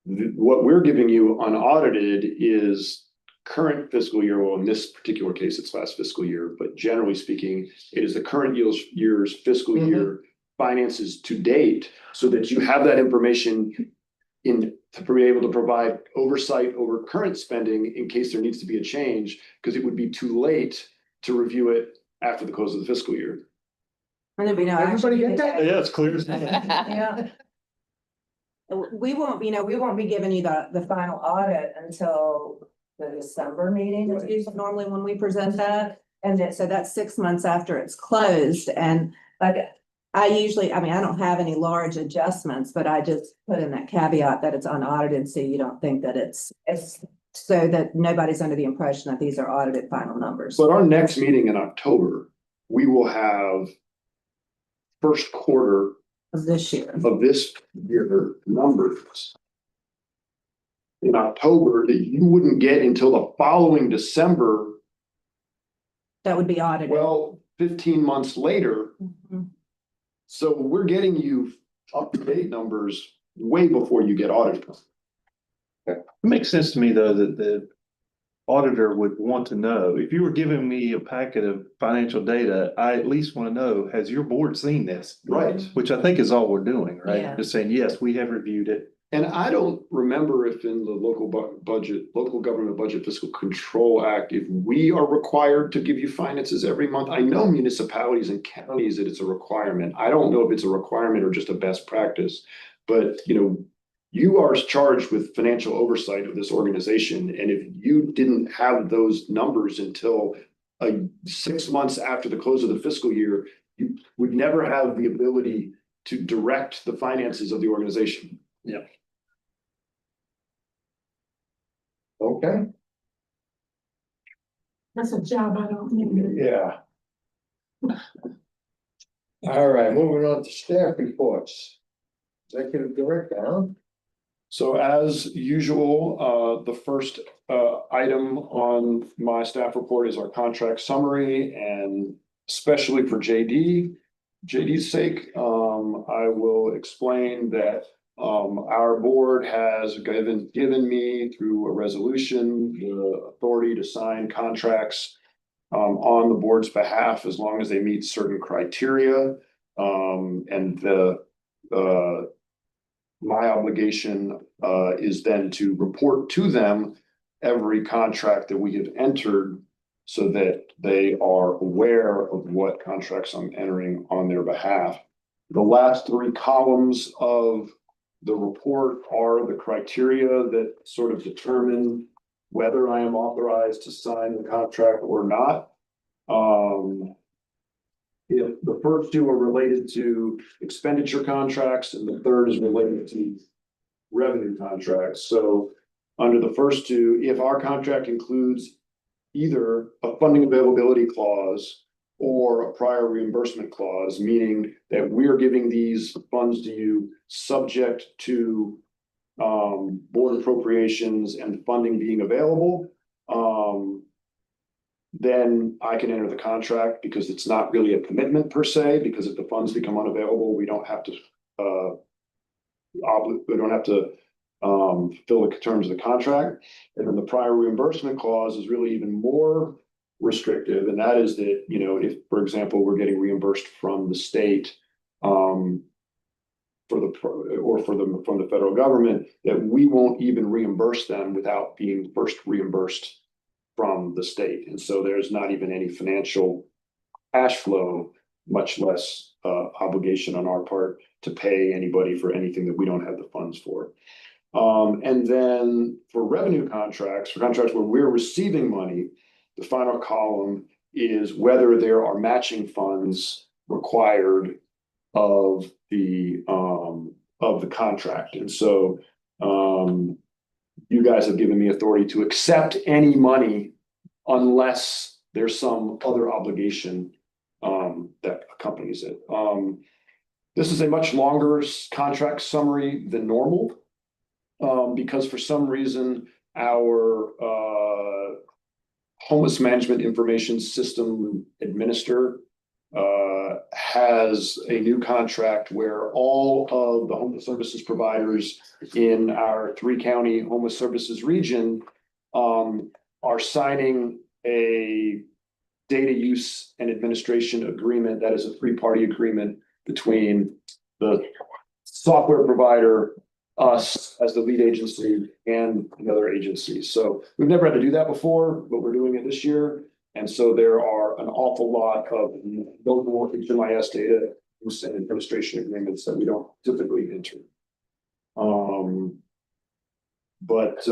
What we're giving you unaudited is current fiscal year. Well, in this particular case, it's last fiscal year, but generally speaking, it is the current year's fiscal year finances to date, so that you have that information to be able to provide oversight over current spending in case there needs to be a change, because it would be too late to review it after the close of the fiscal year. And there'll be no Everybody action. get that? Yeah, it's clear. Yeah. We won't be giving you the final audit until the December meeting, is usually normally when we present that. And then, so that's 6 months after it's closed, and like, I don't have any large adjustments, but I just put in that caveat that it's unaudited, so you don't think that it's so that nobody's under the impression that these are audited final numbers. But our next meeting in October, we will have first quarter Of this year. of this year numbers in October that you wouldn't get until the following December. That would be audited. Well, 15 months later. Mhm. So we're getting you up-to-date numbers way before you get audited. It makes sense to me, though, that the auditor would want to know, if you were giving me a packet of financial data, I at least want to know, has your board seen this? Right. Which I think is all we're doing, right? Yeah. Just saying, yes, we have reviewed it. And I don't remember if in the local government budget fiscal control act, if we are required to give you finances every month. I know municipalities and counties that it's a requirement. I don't know if it's a requirement or just a best practice. But, you are charged with financial oversight of this organization. And if you didn't have those numbers until 6 months after the close of the fiscal year, you would never have the ability to direct the finances of the organization. Yeah. Okay, That's a job I don't need. yeah. All right, moving on to staff reports. Executive Director, Alan? So as usual, the first item on my staff report is our contract summary, and especially for JD's sake, I will explain that our board has given me through a resolution the authority to sign contracts on the board's behalf as long as they meet certain criteria. And my obligation is then to report to them every contract that we have entered so that they are aware of what contracts I'm entering on their behalf. The last 3 columns of the report are the criteria that sort of determine whether I am authorized to sign the contract or not. If the first 2 are related to expenditure contracts and the third is related to revenue contracts. So under the first 2, if our contract includes either a funding availability clause or a prior reimbursement clause, meaning that we're giving these funds to you subject to board appropriations and funding being available, then I can enter the contract because it's not really a commitment per se, because if the funds become unavailable, we don't have to fill the terms of the contract. And then the prior reimbursement clause is really even more restrictive. And that is that, if, for example, we're getting reimbursed from the state, from the federal government, that we won't even reimburse them without being first reimbursed from the state. And so there's not even any financial cash flow, much less obligation on our part to pay anybody for anything that we don't have the funds for. And then for revenue contracts, for contracts where we're receiving money, the final column is whether there are matching funds required of the contract. And so you guys have given me authority to accept any money unless there's some other obligation that accompanies it. This is a much longer contract summary than normal because for some reason our homeless management information system administrator has a new contract where all of the homeless services providers in our 3-county homeless services region are signing a data use and administration agreement that is a 3-party agreement between the software provider, us as the lead agency, and another agency. So we've never had to do that before, but we're doing it this year. And so there are an awful lot of local HMIS data use and administration agreements that we don't typically enter. But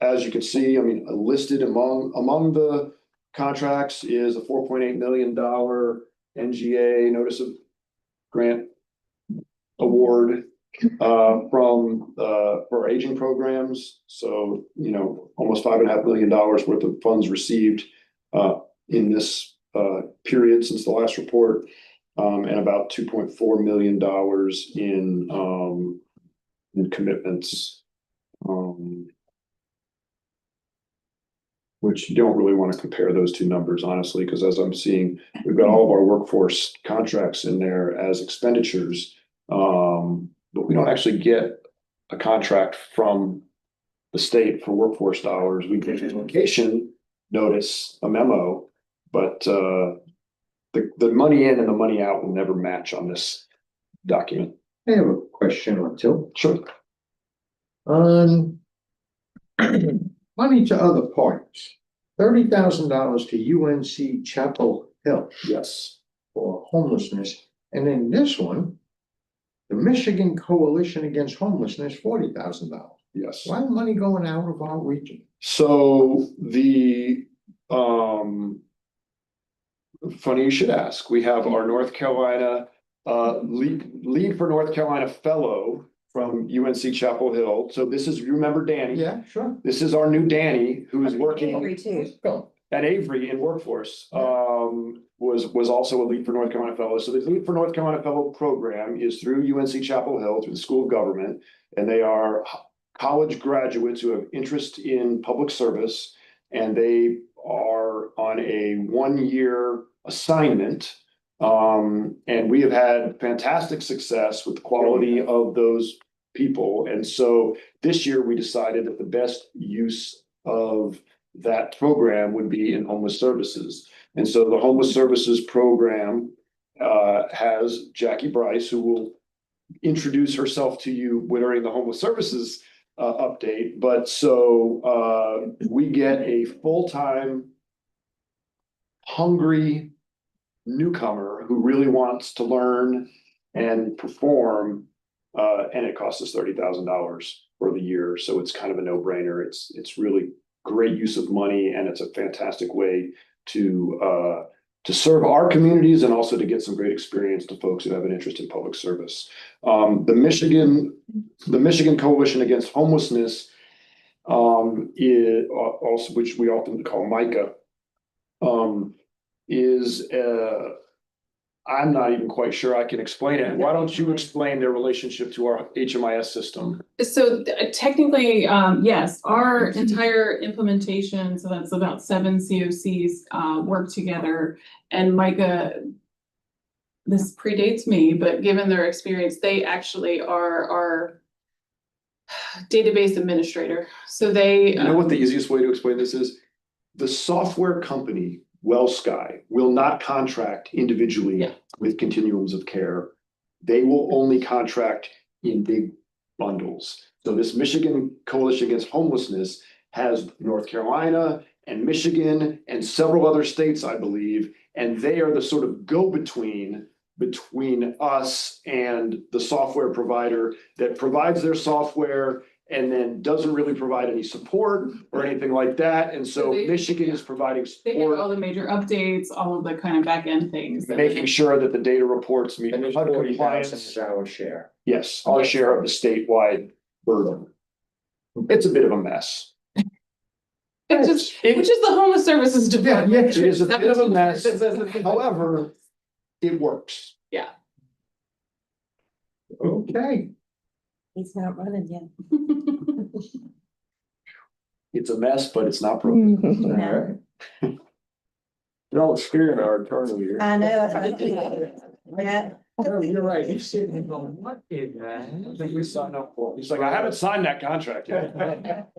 as you can see, listed among the contracts is a $4.8 million NGA notice of grant award for aging programs. So, almost $5.5 million worth of funds received in this period since the last report, and about $2.4 million in commitments, which you don't really want to compare those 2 numbers, honestly, because as I'm seeing, we've got all of our workforce contracts in there as expenditures, but we don't actually get a contract from the state for workforce dollars. We get an allocation notice, a memo, but the money in and the money out will never match on this document. I have a question or 2. Sure. Money to other parties, $30,000 to UNC Chapel Hill Yes. for homelessness. And then this one, the Michigan Coalition Against Homelessness, $40,000. Yes. Why money going out of our region? So funny you should ask. We have our North Carolina lead for North Carolina fellow from UNC Chapel Hill. So this is, you remember Danny? Yeah, sure. This is our new Danny, who is working too. at Avery in workforce. Was also a lead for North Carolina fellow. So the lead for North Carolina fellow program is through UNC Chapel Hill, through the School of Government, and they are college graduates who have interest in public service, and they are on a 1-year assignment. And we have had fantastic success with the quality of those people. And so this year we decided that the best use of that program would be in homeless services. And so the homeless services program has Jackie Bryce, who will introduce herself to you during the homeless services update. But so we get a full-time, hungry newcomer who really wants to learn and perform, and it costs us $30,000 for the year. So it's kind of a no-brainer. It's really great use of money, and it's a fantastic way to serve our communities and also to get some great experience to folks who have an interest in public service. The Michigan Coalition Against Homelessness is also, which we often call MICA, is I'm not even quite sure I can explain it. Why don't you explain their relationship to our HMIS system? So technically, yes, our entire implementation, so that's about 7 COCs, work together. And Micah, this predates me, but given their experience, they actually are our database administrator. So they— You know what the easiest way to explain this is? The software company WellSky will not contract individually with continuums of care. They will only contract in big bundles. So this Michigan Coalition Against Homelessness has North Carolina and Michigan and several other states, I believe, and they are the sort of go-between between us and the software provider that provides their software and then doesn't really provide any support or anything like that. And so Michigan is providing they support. have all the major updates, all of the kind of back end things. Making sure that the data reports meet And there's HUD 40,000 compliance. is our share. Yes, our share of the statewide burden. It's a bit of a mess. Which is the homeless services department. It is a bit of a mess. However, it works. Yeah. Okay. He's not running yet. It's a mess, but it's not broken. All right. Don't scare our attorney here. I know, that's right. Yeah. No, you're right. He's sitting there going, what is that? I think we signed up for it. He's like, I haven't signed that contract yet.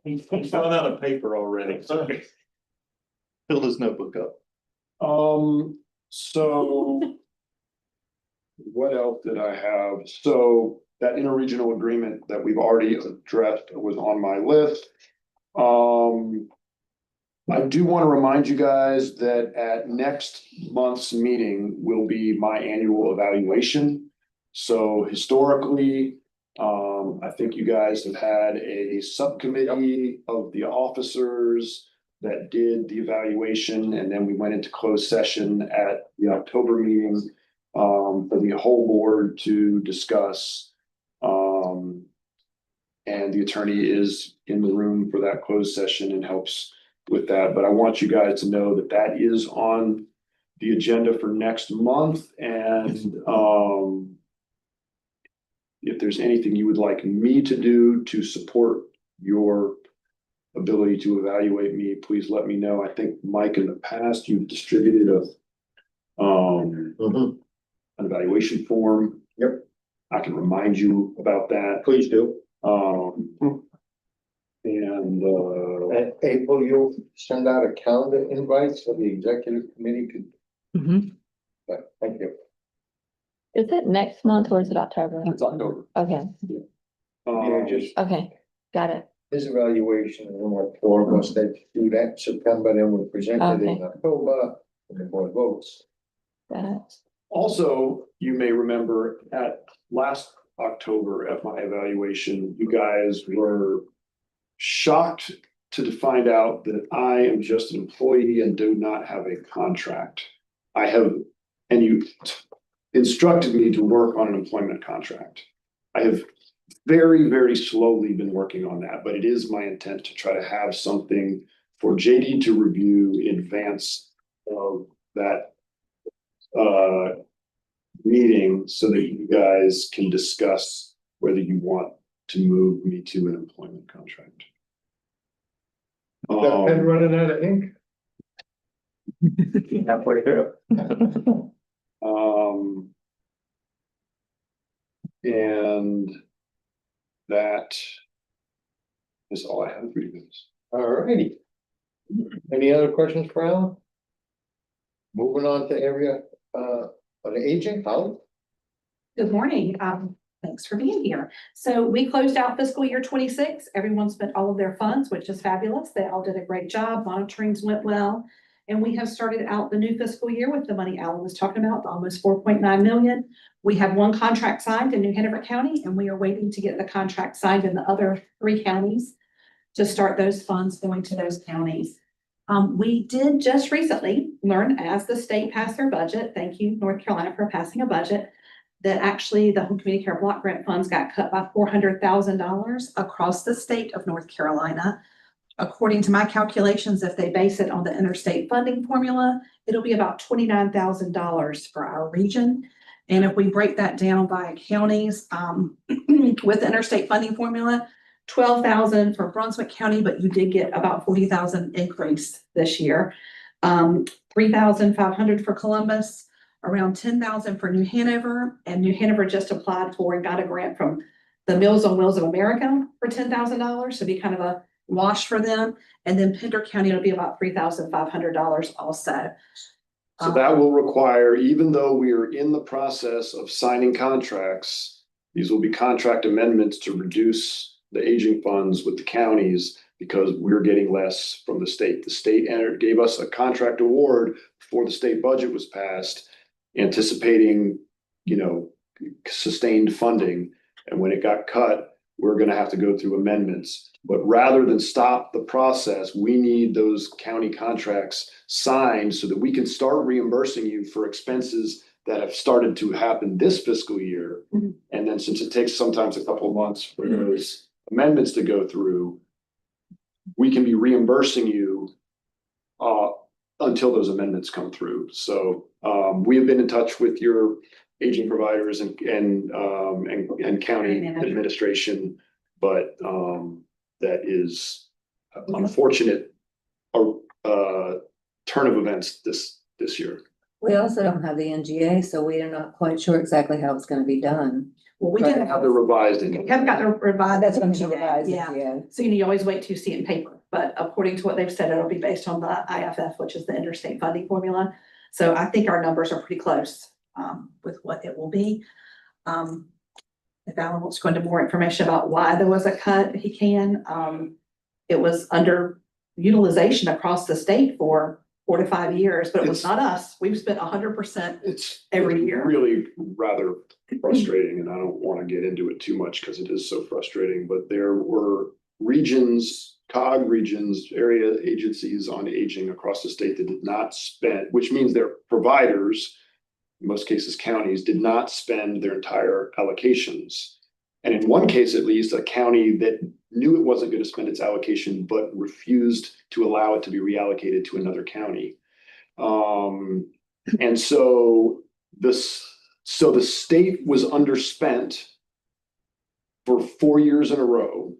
He's filling out a paper already. Filled his notebook up. So what else did I have? So that interregional agreement that we've already addressed was on my list. I do want to remind you guys that at next month's meeting will be my annual evaluation. So historically, I think you guys have had a subcommittee of the officers that did the evaluation, and then we went into closed session at the October meeting for the whole board to discuss. And the attorney is in the room for that closed session and helps with that. But I want you guys to know that that is on the agenda for next month. And if there's anything you would like me to do to support your ability to evaluate me, please let me know. I think, Mike, in the past, you've distributed an evaluation form. Yep. I can remind you about that. Please do. And April, you'll send out a calendar invite so the executive committee could. Okay, thank you. Is it next month or is it October? it's October. Okay, Yeah, just okay. Got it. His evaluation, and like four of us that do that in September, then we present it in October, and the board votes. Got it. Also, you may remember at last October at my evaluation, you guys were shocked to find out that I am just an employee and do not have a contract. And you instructed me to work on an employment contract. I have very, very slowly been working on that, but it is my intent to try to have something for JD to review in advance of that meeting so that you guys can discuss whether you want to move me to an employment contract. That pen running out of ink? Halfway through. And that is all I have for you guys. All righty. Any other questions for Alan? Moving on to area, on the aging, Holly? Good morning. Thanks for being here. So we closed out fiscal year 26. Everyone spent all of their funds, which is fabulous. They all did a great job. Monitorings went well. And we have started out the new fiscal year with the money Alan was talking about, almost 4.9 million. We have one contract signed in New Hanover County, and we are waiting to get the contract signed in the other 3 counties to start those funds going to those counties. We did just recently learn, as the state passed their budget, thank you, North Carolina, for passing a budget, that actually the home community care block grant funds got cut by $400,000 across the state of North Carolina. According to my calculations, if they base it on the interstate funding formula, it'll be about $29,000 for our region. And if we break that down by counties, with the interstate funding formula, 12,000 for Brunswick County, but you did get about 40,000 increase this year. 3,500 for Columbus, around 10,000 for New Hanover, and New Hanover just applied for and got a grant from the Meals on Wheels of America for $10,000, so be kind of a wash for them. And then Pender County, it'll be about $3,500 also. So that will require, even though we are in the process of signing contracts, these will be contract amendments to reduce the aging funds with the counties because we're getting less from the state. The state gave us a contract award before the state budget was passed, anticipating, sustained funding. And when it got cut, we're going to have to go through amendments. But rather than stop the process, we need those county contracts signed so that we can start reimbursing you for expenses that have started to happen this fiscal year. Mm-hmm. And then since it takes sometimes a couple of months for those amendments to go through, we can be reimbursing you until those amendments come through. So we have been in touch with your aging providers and county administration, but that is an unfortunate turn of events this year. We also don't have the NGA, so we are not quite sure exactly how it's gonna be done. Well, we Right, didn't have the revised. We haven't got the revised. That's what I'm NGA, yeah. So you always wait to see it in paper, but according to what they've said, it'll be based on the IFF, which is the interstate funding formula. So I think our numbers are pretty close with what it will be. If Alan wants to go into more information about why there was a cut, he can. It was under utilization across the state for 4 to 5 years, but it was not us. We've spent 100% every year. Really rather frustrating, and I don't want to get into it too much because it is so frustrating, but there were regions, COG regions, area agencies on aging across the state that did not spend, which means their providers, in most cases counties, did not spend their entire allocations. And in one case, at least, a county that knew it wasn't going to spend its allocation, but refused to allow it to be reallocated to another county. And so the state was underspent for 4 years in a row.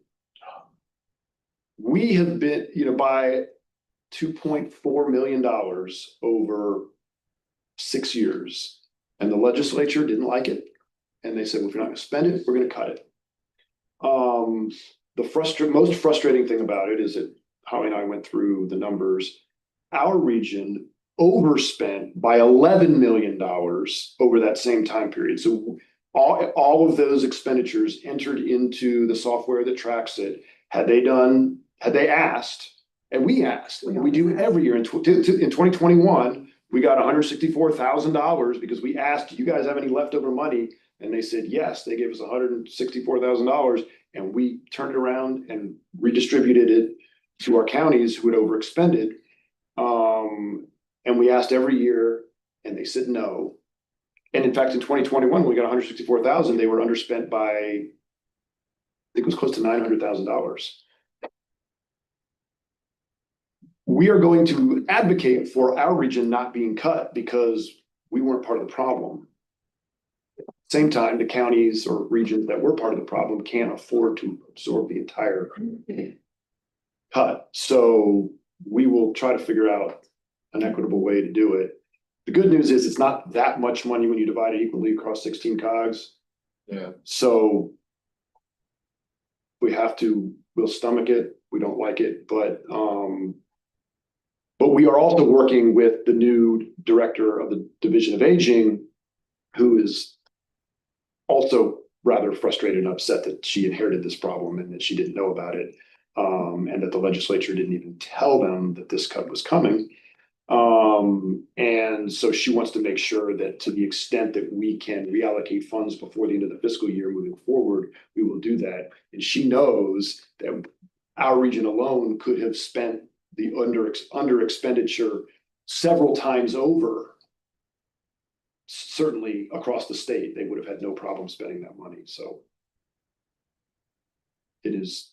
We have been, by $2.4 million over 6 years, and the legislature didn't like it. And they said, well, if you're not going to spend it, we're going to cut it. The most frustrating thing about it is that Holly and I went through the numbers. Our region overspent by $11 million over that same time period. So all of those expenditures entered into the software that tracks it, Had they asked, and we asked, and we do it every year in 2021, we got $164,000 because we asked, do you guys have any leftover money? And they said, yes, they gave us $164,000 and we turned it around and redistributed it to our counties who had overexpended. And we asked every year and they said no. And in fact, in 2021, when we got 164,000, they were underspent by, I think it was close to $900,000. We are going to advocate for our region not being cut because we weren't part of the problem. Same time, the counties or regions that were part of the problem can't afford to absorb the entire cut. So we will try to figure out an equitable way to do it. The good news is it's not that much money when you divide it equally across 16 COGs. Yeah. So we'll stomach it. We don't like it, but we are also working with the new director of the Division of Aging, who is also rather frustrated and upset that she inherited this problem and that she didn't know about it. And that the legislature didn't even tell them that this cut was coming. And so she wants to make sure that to the extent that we can reallocate funds before the end of the fiscal year moving forward, we will do that. And she knows that our region alone could have spent the under expenditure several times over. Certainly across the state, they would have had no problem spending that money. So it is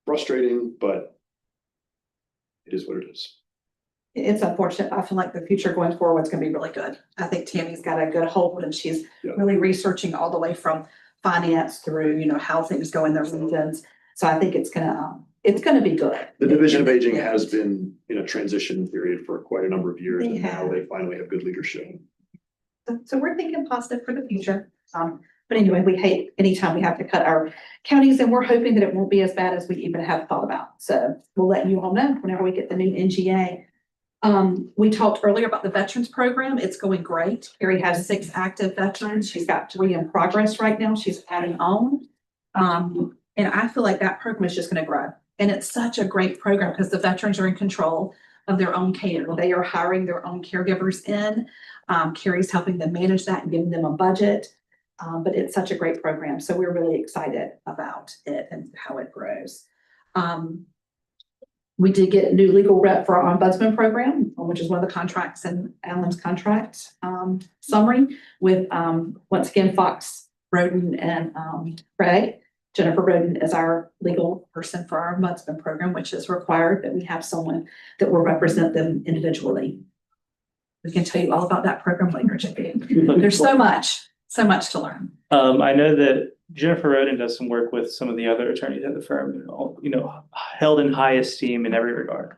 frustrating, but it is what it is. It's unfortunate. I feel like the future going forward is going to be really good. I think Tammy's got a good hold and she's really researching all the way from finance through, you know, how things go in their regions. So I think it's gonna be good. The Division of Aging has been in a transition period for quite a number of years, and now they finally have good leadership. So we're thinking positive for the future. But anyway, we hate anytime we have to cut our counties and we're hoping that it won't be as bad as we even have thought about. So we'll let you all know whenever we get the new NGA. We talked earlier about the veterans program. It's going great. Carrie has 6 active veterans. She's got 3 in progress right now. She's adding on. And I feel like that program is just going to grow. And it's such a great program because the veterans are in control of their own care. They are hiring their own caregivers in. Carrie's helping them manage that and giving them a budget. But it's such a great program. So we're really excited about it and how it grows. We did get a new legal rep for our ombudsman program, which is one of the contracts in Alan's contract summary with, once again, Fox, Roden, and Craig. Jennifer Roden is our legal person for our ombudsman program, which is required that we have someone that will represent them individually. We can tell you all about that program later, Jackie. There's so much to learn. I know that Jennifer Roden does some work with some of the other attorneys at the firm, you know, held in high esteem in every regard.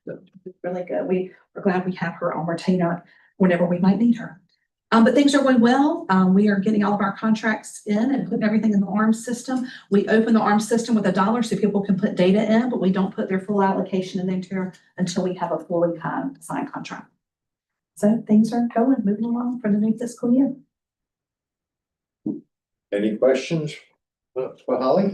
So really good. We're glad we have her on retainer whenever we might need her. But things are going well. We are getting all of our contracts in and putting everything in the ARMS system. We open the ARMS system with $1 so people can put data in, but we don't put their full allocation in there until we have a fully signed contract. So things are moving along for the new fiscal year. Any questions for Holly?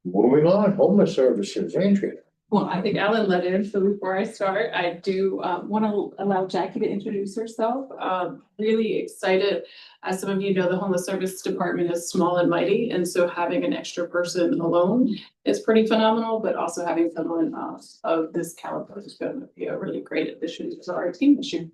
Moving on, homeless services, Andrea. Well, I think Ellen let in, so before I start, I do want to allow Jackie to introduce herself. Really excited. As some of you know, the homeless service department is small and mighty, and so having an extra person alone is pretty phenomenal, but also having someone of this caliber is going to be a really great addition to our team this year.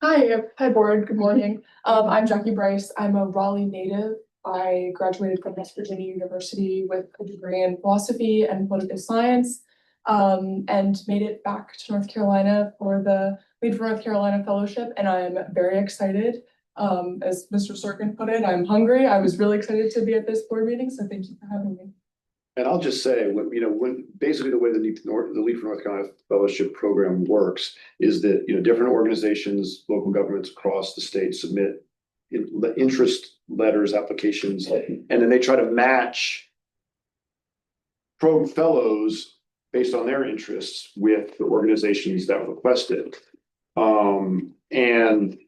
Hi board, good morning. I'm Jackie Bryce. I'm a Raleigh native. I graduated from West Virginia University with a degree in philosophy and political science, and made it back to North Carolina for the Lead for North Carolina Fellowship, and I'm very excited. As Mr. Sorkin put it, I'm hungry. I was really excited to be at this board meeting, so thank you for having me. And I'll just say, when basically the way the Lead for North Carolina Fellowship program works is that, different organizations, local governments across the state submit interest letters, applications, and then they try to match fellows based on their interests with the organizations that request it. And,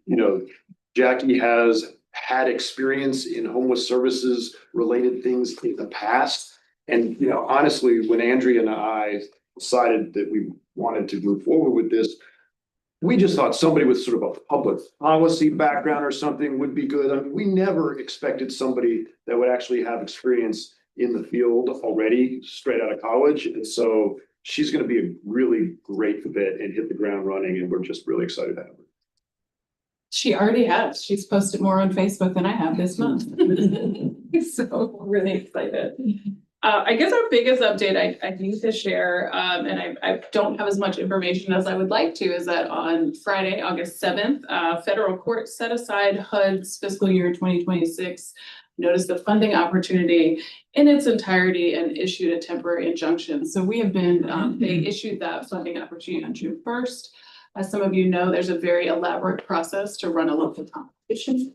Jackie has had experience in homeless services related things in the past. And, you know, honestly, when Andrea and I decided that we wanted to move forward with this, we just thought somebody with sort of a public policy background or something would be good. I mean, we never expected somebody that would actually have experience in the field already straight out of college. And so she's going to be a really great fit and hit the ground running. And we're just really excited to have her. She already has. She's posted more on Facebook than I have this month. So really excited. I guess our biggest update I need to share, and I don't have as much information as I would like to, is that on Friday, August 7th, federal court set aside HUD's fiscal year 2026 notice of funding opportunity in its entirety and issued a temporary injunction. So we have been, they issued that funding opportunity on June 1st. As some of you know, there's a very elaborate process to run a local competition.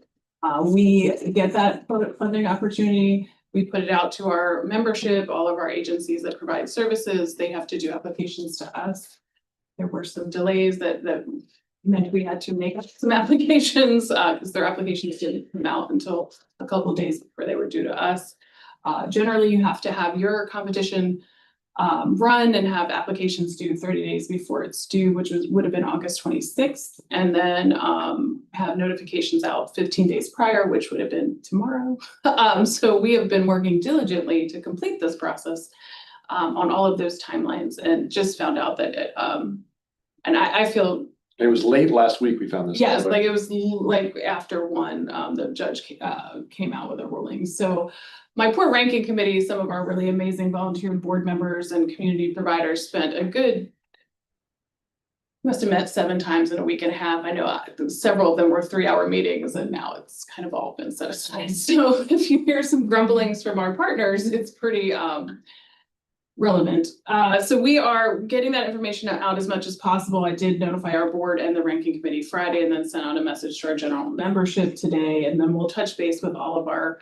We get that funding opportunity. We put it out to our membership, all of our agencies that provide services. They have to do applications to us. There were some delays that meant we had to make some applications because their applications didn't come out until a couple of days before they were due to us. Generally, you have to have your competition run and have applications due 30 days before it's due, which would have been August 26th, and then have notifications out 15 days prior, which would have been tomorrow. So we have been working diligently to complete this process on all of those timelines, and just found out that it, and I feel it was late last week we found this. Yes, like it was like after one, the judge came out with a ruling. So my poor ranking committee, some of our really amazing volunteer board members and community providers spent a good, must have met 7 times in a week and a half. I know several of them were 3-hour meetings, and now it's kind of all been set aside. So if you hear some grumblings from our partners, it's pretty relevant. So we are getting that information out as much as possible. I did notify our board and the ranking committee Friday, and then sent out a message to our general membership today. And then we'll touch base with all of our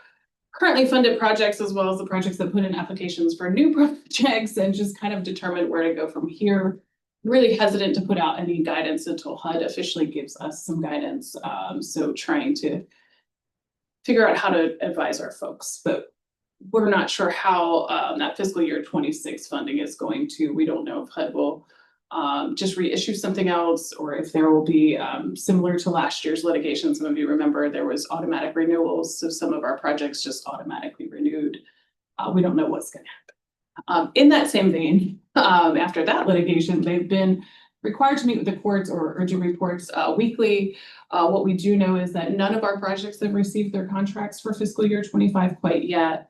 currently funded projects, as well as the projects that put in applications for new projects, and just kind of determine where to go from here. Really hesitant to put out any guidance until HUD officially gives us some guidance. So trying to figure out how to advise our folks, but we're not sure how that fiscal year 26 funding is going to. We don't know if HUD will just reissue something else, or if there will be similar to last year's litigation. Some of you remember there was automatic renewals, so some of our projects just automatically renewed. We don't know what's going to happen. In that same vein, after that litigation, they've been required to meet with the courts or do reports weekly. What we do know is that none of our projects have received their contracts for fiscal year 25 quite yet.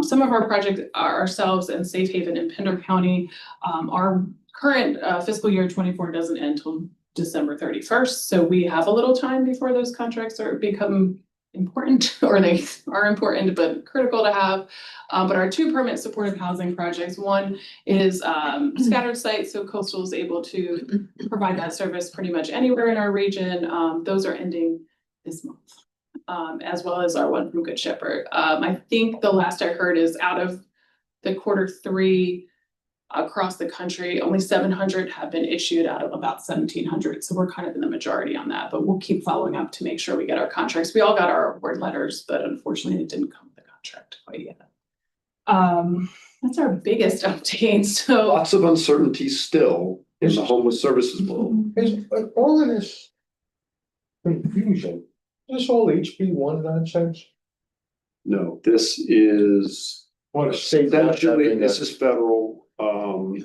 Some of our projects are ourselves and Safe Haven in Pender County. Our current fiscal year 24 doesn't end until December 31st. So we have a little time before those contracts become important, or they are important, but critical to have. But our 2 permanent supportive housing projects, one is scattered site, so Coastal is able to provide that service pretty much anywhere in our region. Those are ending this month. As well as our one from Good Shepherd. I think the last I heard is out of the Q3 across the country, only 700 have been issued out of about 1,700. So we're kind of in the majority on that, but we'll keep following up to make sure we get our contracts. We all got our award letters, but unfortunately it didn't come with the contract quite yet. That's our biggest update. So lots of uncertainty still in the homeless services world. Is all of this confusion, is this all HB1 nonsense? No, this is What a state. essentially, this is federal.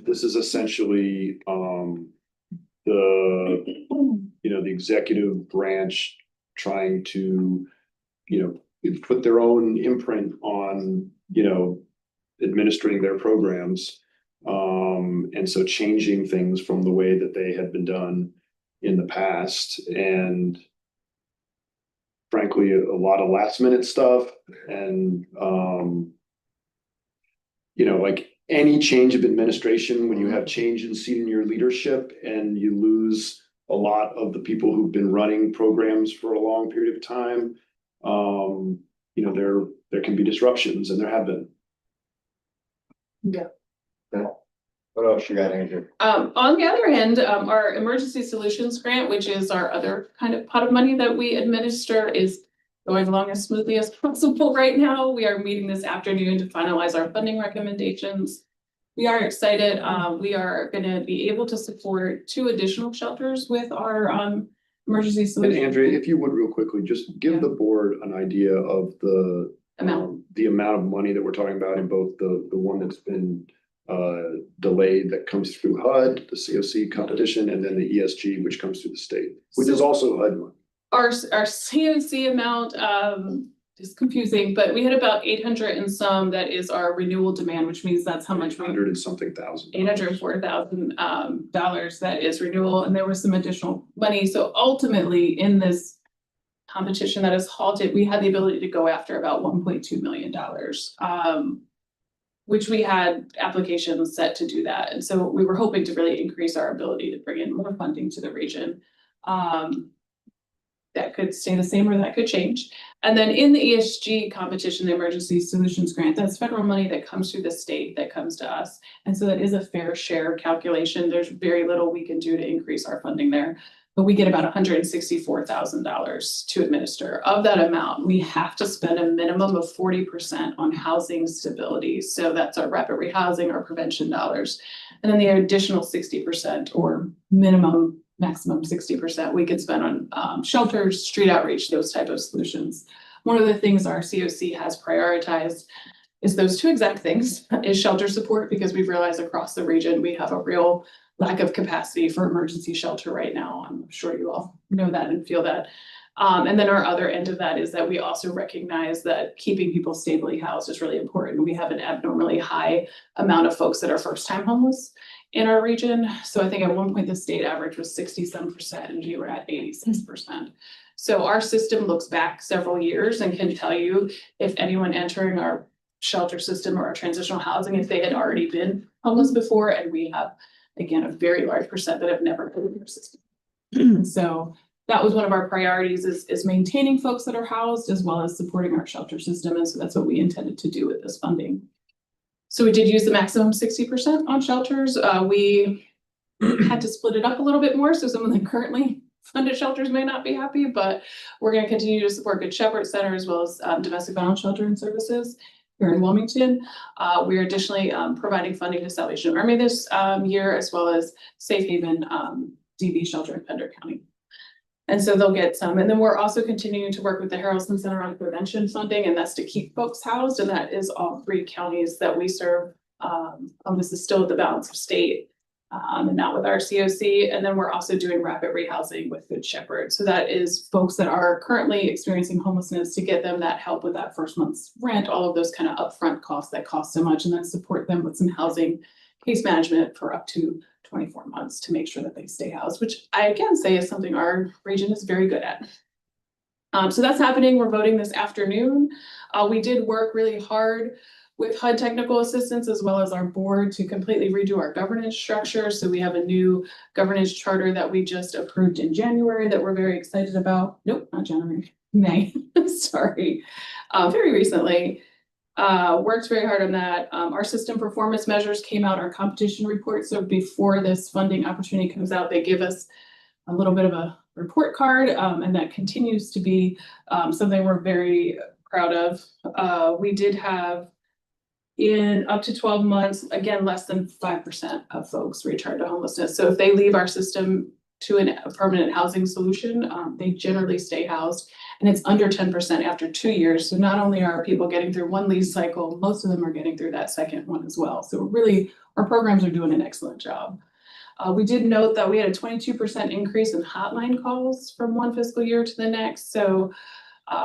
This is essentially the executive branch trying to put their own imprint on administering their programs, and so changing things from the way that they had been done in the past, and frankly a lot of last minute stuff, and like any change of administration, when you have change in senior leadership and you lose a lot of the people who've been running programs for a long period of time, there can be disruptions, and there have been. Yeah. What else you got, Andrew? On the other hand, our emergency solutions grant, which is our other kind of pot of money that we administer, is going along as smoothly as possible right now. We are meeting this afternoon to finalize our funding recommendations. We are excited. We are gonna be able to support 2 additional shelters with our emergency And solution. Andrea, if you would real quickly, just give the board an idea of the amount of money that we're talking about in both the one that's been delayed that comes through HUD, the COC competition, and then the ESG, which comes through the state, which is also HUD money. Our COC amount is confusing, but we had about 800 and some that is our renewal demand, which means that's how much we. 100 and something thousand. $804,000 dollars that is renewal, and there was some additional money. So ultimately, in this competition that is halted, we had the ability to go after about $1.2 million, which we had applications set to do that. And so we were hoping to really increase our ability to bring in more funding to the region. That could stay the same or that could change. And then in the ESG competition, the Emergency Solutions Grant, that's federal money that comes through the state that comes to us. And so that is a fair share calculation. There's very little we can do to increase our funding there. But we get about $164,000 to administer. Of that amount, we have to spend a minimum of 40% on housing stability. So that's our rapid rehousing, our prevention dollars. And then the additional 60% or maximum 60% we could spend on shelters, street outreach, those type of solutions. One of the things our COC has prioritized is those 2 exact things, is shelter support, because we've realized across the region we have a real lack of capacity for emergency shelter right now. I'm sure you all know that and feel that. And then our other end of that is that we also recognize that keeping people stably housed is really important. We have an abnormally high amount of folks that are first-time homeless in our region. So I think at one point the state average was 67% and we were at 86%. So our system looks back several years and can tell you if anyone entering our shelter system or our transitional housing, if they had already been homeless before, and we have, again, a very large percent that have never been in our system. So that was one of our priorities is maintaining folks that are housed as well as supporting our shelter system. And so that's what we intended to do with this funding. So we did use the maximum 60% on shelters. We had to split it up a little bit more. So some of the currently funded shelters may not be happy, but we're going to continue to support Good Shepherd Center as well as domestic violence shelter and services here in Wilmington. We're additionally providing funding to Salvation Army this year, as well as Safe Haven DV shelter in Pender County. And so they'll get some. And then we're also continuing to work with the Harrelson Center on prevention funding, and that's to keep folks housed. And that is all 3 counties that we serve. This is still at the balance of state and not with our COC. And then we're also doing rapid rehousing with Good Shepherd. So that is folks that are currently experiencing homelessness, to get them that help with that first month's rent, all of those kind of upfront costs that cost so much, and then support them with some housing case management for up to 24 months to make sure that they stay housed, which I again say is something our region is very good at. So that's happening. We're voting this afternoon. We did work really hard with HUD technical assistance as well as our board to completely redo our governance structure. So we have a new governance charter that we just approved in January that we're very excited about. Nope, not January, May, sorry, very recently. Worked very hard on that. Our system performance measures came out, our competition report. So before this funding opportunity comes out, they give us a little bit of a report card, and that continues to be something we're very proud of. We did have in up to 12 months, again, less than 5% of folks return to homelessness. So if they leave our system to a permanent housing solution, they generally stay housed, and it's under 10% after 2 years. So not only are people getting through one lease cycle, most of them are getting through that second one as well. So really, our programs are doing an excellent job. We did note that we had a 22% increase in hotline calls from one fiscal year to the next. So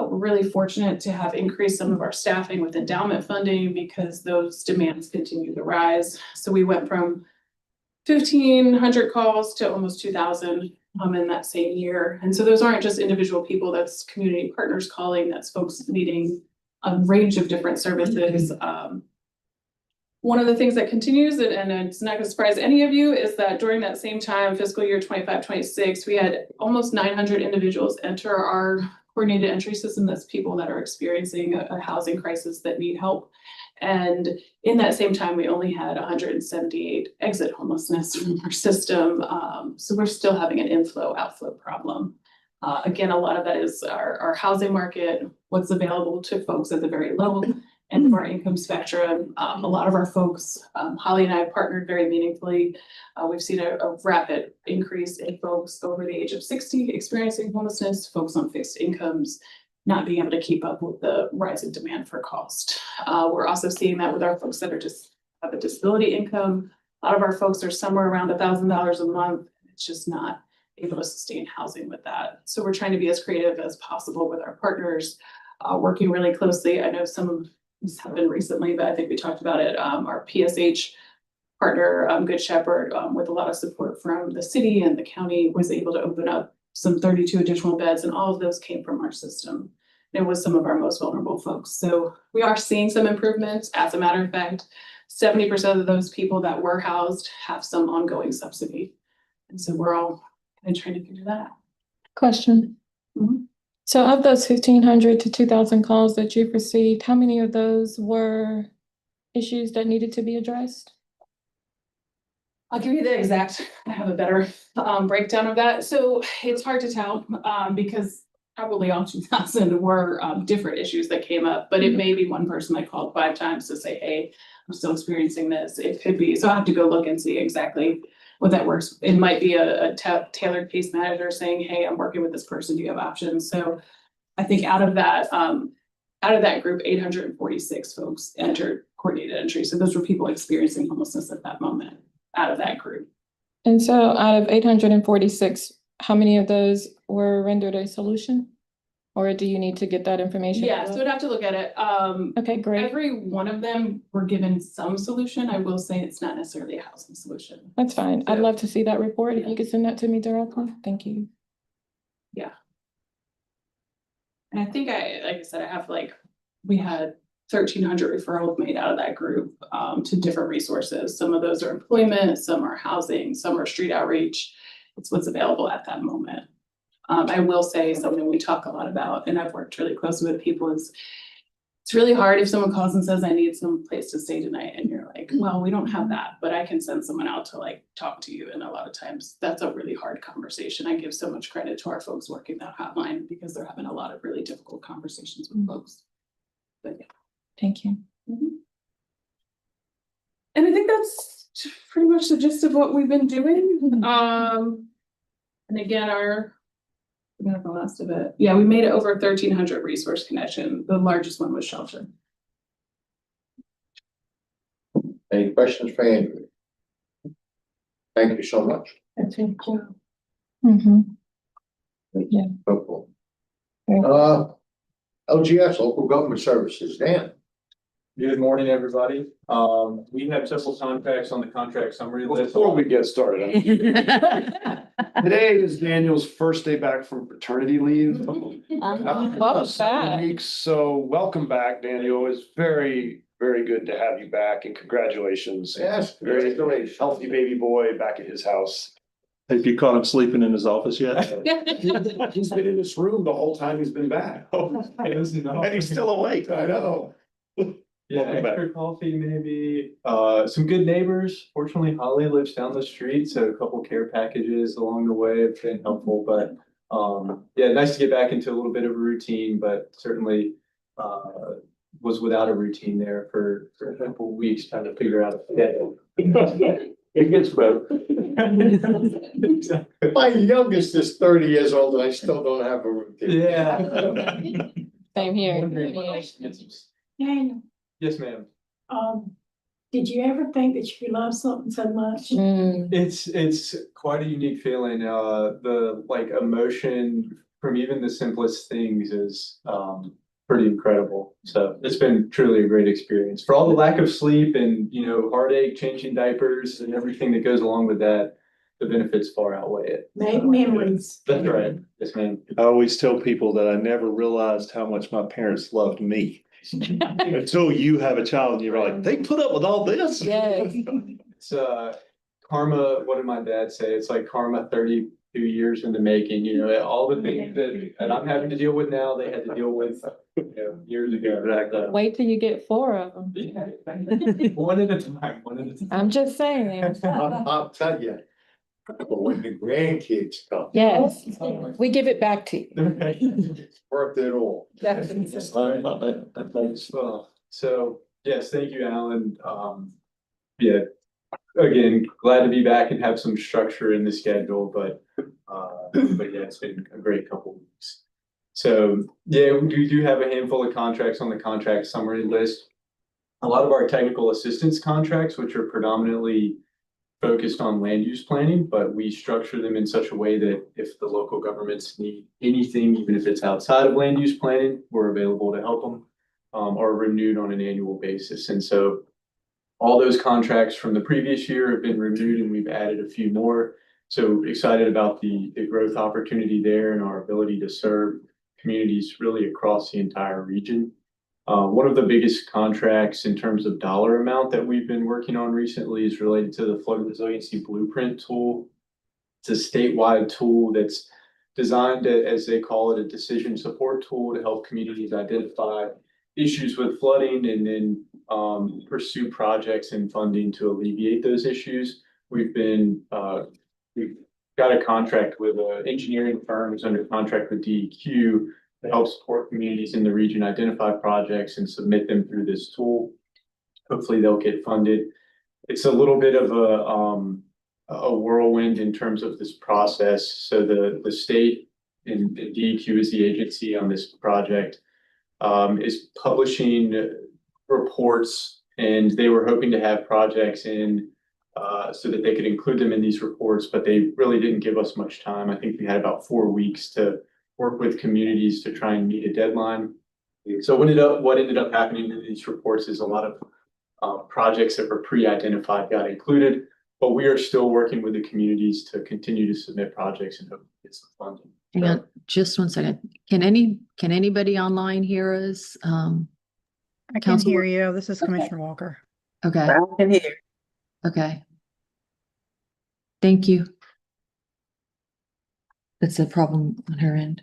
we're really fortunate to have increased some of our staffing with endowment funding because those demands continue to rise. So we went from 1,500 calls to almost 2,000 in that same year. And so those aren't just individual people, that's community partners calling, that's folks needing a range of different services. One of the things that continues, and it's not going to surprise any of you, is that during that same time, fiscal year 25-26, we had almost 900 individuals enter our coordinated entry system. That's people that are experiencing a housing crisis that need help. And in that same time, we only had 178 exit homelessness from our system. So we're still having an inflow outflow problem. Again, a lot of that is our housing market, what's available to folks at the very low end of our income spectrum. A lot of our folks, Holly and I have partnered very meaningfully. We've seen a rapid increase in folks over the age of 60 experiencing homelessness, folks on fixed incomes, not being able to keep up with the rising demand for cost. We're also seeing that with our folks that are just have a disability income. A lot of our folks are somewhere around $1,000 a month. It's just not able to sustain housing with that. So we're trying to be as creative as possible with our partners, working really closely. I know some of this happened recently, but I think we talked about it. Our PSH partner, Good Shepherd, with a lot of support from the city and the county, was able to open up some 32 additional beds, and all of those came from our system. It was some of our most vulnerable folks. So we are seeing some improvements. As a matter of fact, 70% of those people that were housed have some ongoing subsidy. And so we're all kind of trying to figure that out. Question. Mhm. So of those 1,500 to 2,000 calls that you've received, how many of those were issues that needed to be addressed? I'll give you the exact, I have a better breakdown of that. So it's hard to tell because probably all 2,000 were different issues that came up, but it may be one person that called 5 times to say, hey, I'm still experiencing this. It could be, so I have to go look and see exactly what that works. It might be a tailored case manager saying, hey, I'm working with this person. Do you have options? So I think out of that group, 846 folks entered coordinated entry. So those were people experiencing homelessness at that moment out of that group. And so out of 846, how many of those were rendered a solution? Or do you need to get that information? Yeah, so I'd have to look at it. Okay, great. Every one of them were given some solution. I will say it's not necessarily a housing solution. That's fine. I'd love to see that report. If you could send that to me directly. Thank you. Yeah. And I think like I said, we had 1,300 referrals made out of that group to different resources. Some of those are employment, some are housing, some are street outreach. It's what's available at that moment. I will say something we talk a lot about, and I've worked really closely with people, is it's really hard if someone calls and says, I need some place to stay tonight. And you're like, well, we don't have that, but I can send someone out to talk to you. And a lot of times that's a really hard conversation. I give so much credit to our folks working that hotline because they're having a lot of really difficult conversations with folks. But yeah. Thank you. Mhm. And I think that's pretty much the gist of what we've been doing. And again, we got the last of it. Yeah, we made it over 1,300 resource connection. The largest one was shelter. Any questions for Andrew? Thank you so much. Thank you. Mm-hmm. Yeah. LGS, Local Government Services, Dan. Good morning, everybody. We have several contracts on the contract summary list. Before we get started, today is Daniel's first day back from paternity leave. Love that. Weeks, so welcome back, Daniel. It's very, very good to have you back, and congratulations. Yes, Very healthy baby boy back at his house. Have you caught him sleeping in his office yet? He's been in this room the whole time he's been back. And he's still awake. I know. Yeah, Welcome extra coffee maybe, some good neighbors. Fortunately, Holly lives down the street, so a couple care packages along the way have been helpful, but yeah, nice to get back into a little bit of a routine, but certainly was without a routine there for a couple of weeks trying to figure out a schedule. It gets better. My youngest is 30 years old and I still don't have a routine. Yeah. Same here. Daniel, Yes, ma'am. did you ever think that you loved something so much? It's quite a unique feeling. The emotion from even the simplest things is pretty incredible. So it's been truly a great experience. For all the lack of sleep and heartache, changing diapers, and everything that goes along with that, the benefits far outweigh it. Make memories. That's right. Yes, ma'am. I always tell people that I never realized how much my parents loved me. Until you have a child and you're like, they put up with all this. Yes. It's karma. What did my dad say? It's like karma 32 years in the making. All the things that I'm having to deal with now, they had to deal with years ago. Wait till you get 4 of them. One at a time. One at a time. I'm just saying. I'll tell you, But when the grandkids come. Yes, we give it back to you. Worth it all. So, yes, thank you, Alan. Yeah, again, glad to be back and have some structure in the schedule, but yeah, it's been a great couple weeks. So, yeah, we do have a handful of contracts on the contract summary list. A lot of our technical assistance contracts, which are predominantly focused on land use planning, but we structure them in such a way that if the local governments need anything, even if it's outside of land use planning, we're available to help them, are renewed on an annual basis. And so all those contracts from the previous year have been renewed and we've added a few more. So excited about the growth opportunity there and our ability to serve communities really across the entire region. One of the biggest contracts in terms of dollar amount that we've been working on recently is related to the flood resiliency blueprint tool. It's a statewide tool that's designed to, as they call it, a decision support tool to help communities identify issues with flooding and then pursue projects and funding to alleviate those issues. We've got a contract with an engineering firm who's under contract with DEQ to help support communities in the region identify projects and submit them through this tool. Hopefully they'll get funded. It's a little bit of a whirlwind in terms of this process. So the state and DEQ is the agency on this project, is publishing reports, and they were hoping to have projects in so that they could include them in these reports, but they really didn't give us much time. I think we had about 4 weeks to work with communities to try and meet a deadline. So what ended up happening in these reports is a lot of projects that were pre-identified got included, but we are still working with the communities to continue to submit projects and hope to get some funding. Hang on just 1 second. Can anybody online hear us? I can hear you. This is Commissioner Walker. Okay, I can hear. okay. Thank you. That's a problem on her end.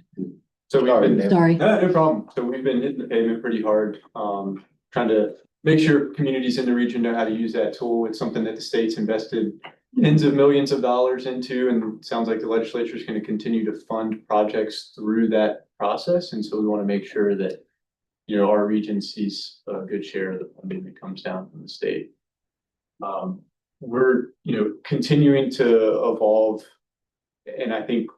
So we've been, Sorry. no problem. So we've been hitting the pavement pretty hard, trying to make sure communities in the region know how to use that tool. It's something that the state's invested tens of millions of dollars into, and it sounds like the legislature is going to continue to fund projects through that process. And so we want to make sure that, you know, our region sees a good share of the funding that comes down from the state. We're, you know, continuing to evolve, and I think,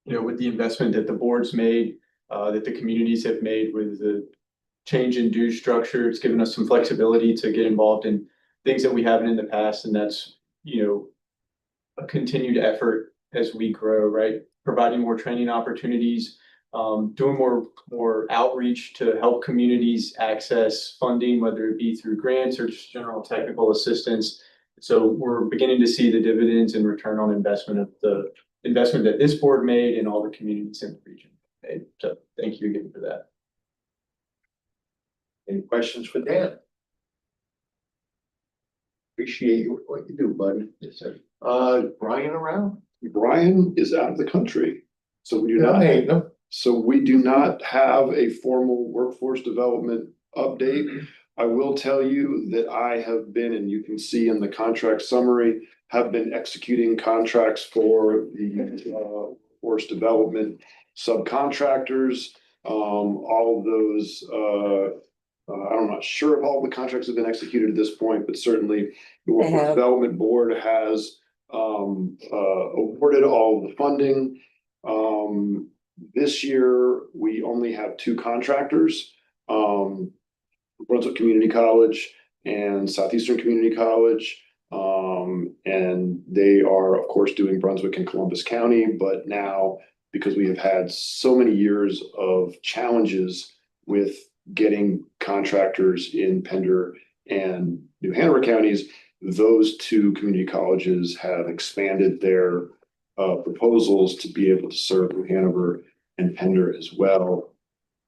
you know, with the investment that the board's made, that the communities have made with the change in due structure, it's given us some flexibility to get involved in things that we haven't in the past. And that's, you know, a continued effort as we grow, right? Providing more training opportunities, doing more outreach to help communities access funding, whether it be through grants or just general technical assistance. So we're beginning to see the dividends and return on investment of the investment that this board made and all the communities in the region made. So thank you again for that. Any questions for Dan? Appreciate what you do, buddy. Yes, sir. Brian around? Brian is out of the country, so we do No, not. hey, no. So we do not have a formal workforce development update. I will tell you that I have been, and you can see in the contract summary, have been executing contracts for the workforce development subcontractors. All of those, I'm not sure if all the contracts have been executed at this point, but certainly the Workforce Development Board has awarded all of the funding. This year, we only have 2 contractors, Brunswick Community College and Southeastern Community College. And they are, of course, doing Brunswick and Columbus County, but now, because we have had so many years of challenges with getting contractors in Pender and New Hanover counties, those 2 community colleges have expanded their proposals to be able to serve New Hanover and Pender as well.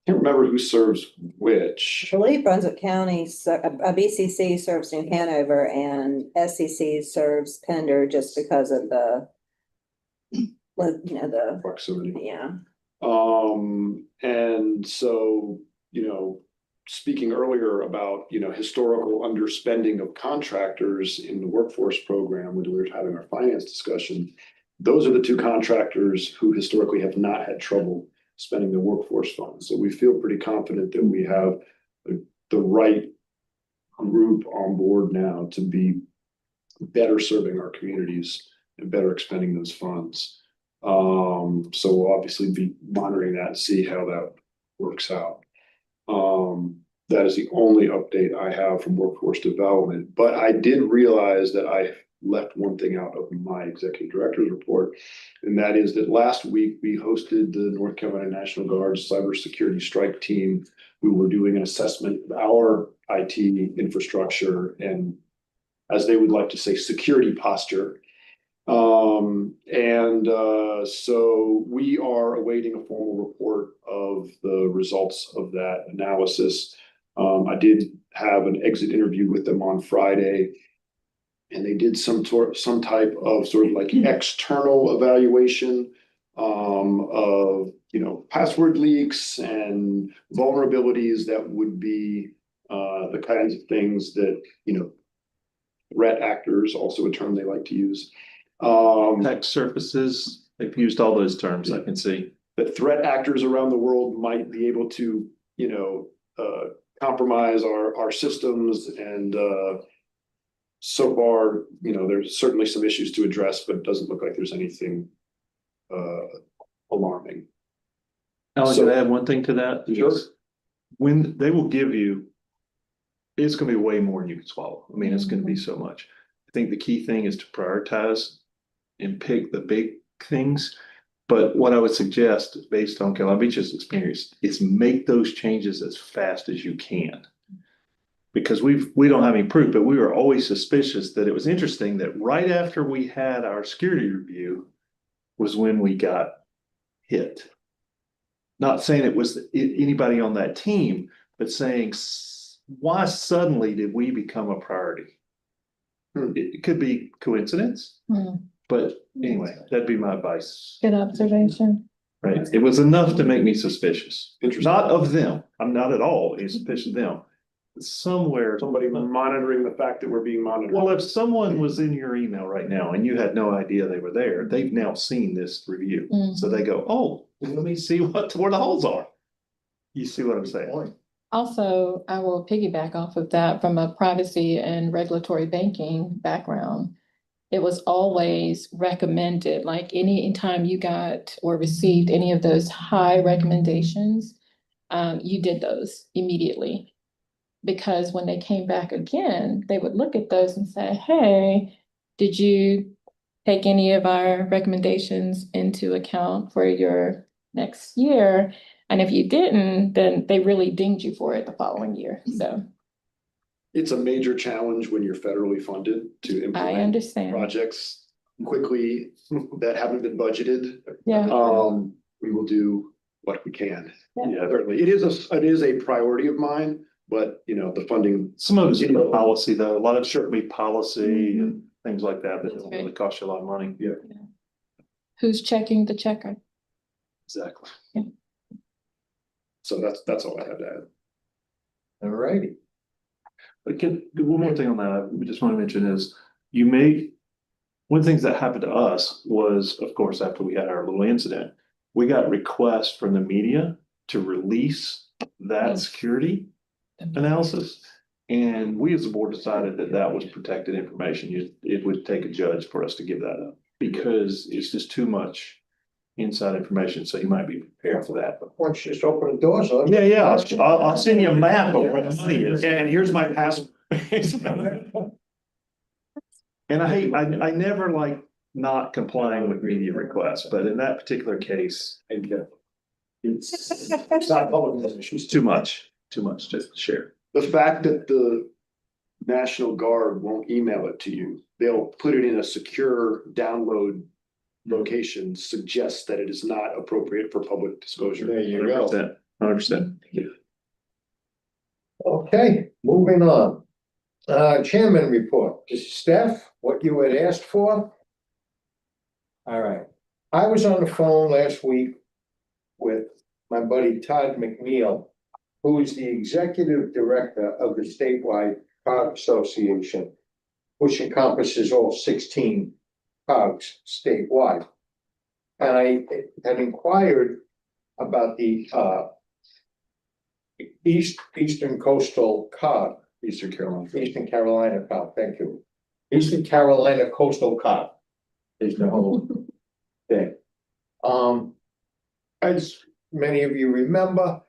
Can't remember who serves which. I believe Brunswick County, BCC serves New Hanover and SCC serves Pender just because of the, you know, the proximity. Yeah. And so, you know, speaking earlier about, historical underspending of contractors in the workforce program when we were having our finance discussion. Those are the two contractors who historically have not had trouble spending their workforce funds. So we feel pretty confident that we have the right group on board now to be better serving our communities and better expending those funds. So we'll obviously be monitoring that and see how that works out. That is the only update I have from workforce development, but I did realize that I left one thing out of my executive director's report. And that is that last week we hosted the North Carolina National Guard's cybersecurity strike team, who were doing an assessment of our IT infrastructure and, as they would like to say, security posture. So we are awaiting a formal report of the results of that analysis. I did have an exit interview with them on Friday, and they did some type of sort of like external evaluation of, password leaks and vulnerabilities that would be the kinds of things that, threat actors, also a term they like to use. Attack surfaces, they've used all those terms, I can see. That threat actors around the world might be able to, compromise our systems. And so far, there's certainly some issues to address, but it doesn't look like there's anything alarming. Alan, can I add one thing to that? Sure. When they will give you, it's going to be way more than you can swallow. I mean, it's going to be so much. I think the key thing is to prioritize and pick the big things. But what I would suggest, based on Carolina Beach's experience, is make those changes as fast as you can. Because we don't have any proof, but we were always suspicious that it was interesting that right after we had our security review was when we got hit. Not saying it was anybody on that team, but saying, why suddenly did we become a priority? It could be coincidence, but anyway, that'd be my advice. Good observation. Right. It was enough to make me suspicious. Not of them. I'm not at all suspicious of them. Somewhere. Somebody monitoring the fact that we're being monitored. Well, if someone was in your email right now and you had no idea they were there, they've now seen this review. So they go, oh, let me see where the holes are. You see what I'm saying? Also, I will piggyback off of that from a privacy and regulatory banking background. It was always recommended, like anytime you got or received any of those high recommendations, you did those immediately. Because when they came back again, they would look at those and say, hey, did you take any of our recommendations into account for your next year? And if you didn't, then they really dinged you for it the following year. So it's a major challenge when you're federally funded to implement projects quickly that haven't been budgeted. We will do what we can. Yeah, certainly. It is a priority of mine, but the funding. Some of it's policy though. A lot of certainly policy and things like that don't really cost you a lot of money. Yeah. Who's checking the checker? Exactly. Yeah. So that's all I have to add. All righty. But one more thing on that, we just want to mention is one of the things that happened to us was, of course, after we had our little incident, we got requests from the media to release that security analysis. And we as a board decided that was protected information. It would take a judge for us to give that up because it's just too much inside information. So you might be prepared for that. Why don't you just open the doors? Yeah. I'll send you a map of where the money is. And here's my password. And I never like not complying with media requests, but in that particular case, it's not public information. It's too much to share. The fact that the National Guard won't email it to you, they'll put it in a secure download location, suggests that it is not appropriate for public disclosure. There you go. 100%. Okay, moving on. Chairman report. Steph, what you had asked for? All right. I was on the phone last week with my buddy Todd McNeil who is the executive director of the statewide COG Association, which encompasses all 16 COGs statewide. And I had inquired about the Eastern Coastal COG, Eastern Carolina COG, thank you. Eastern Carolina Coastal COG is the whole thing. As many of you remember,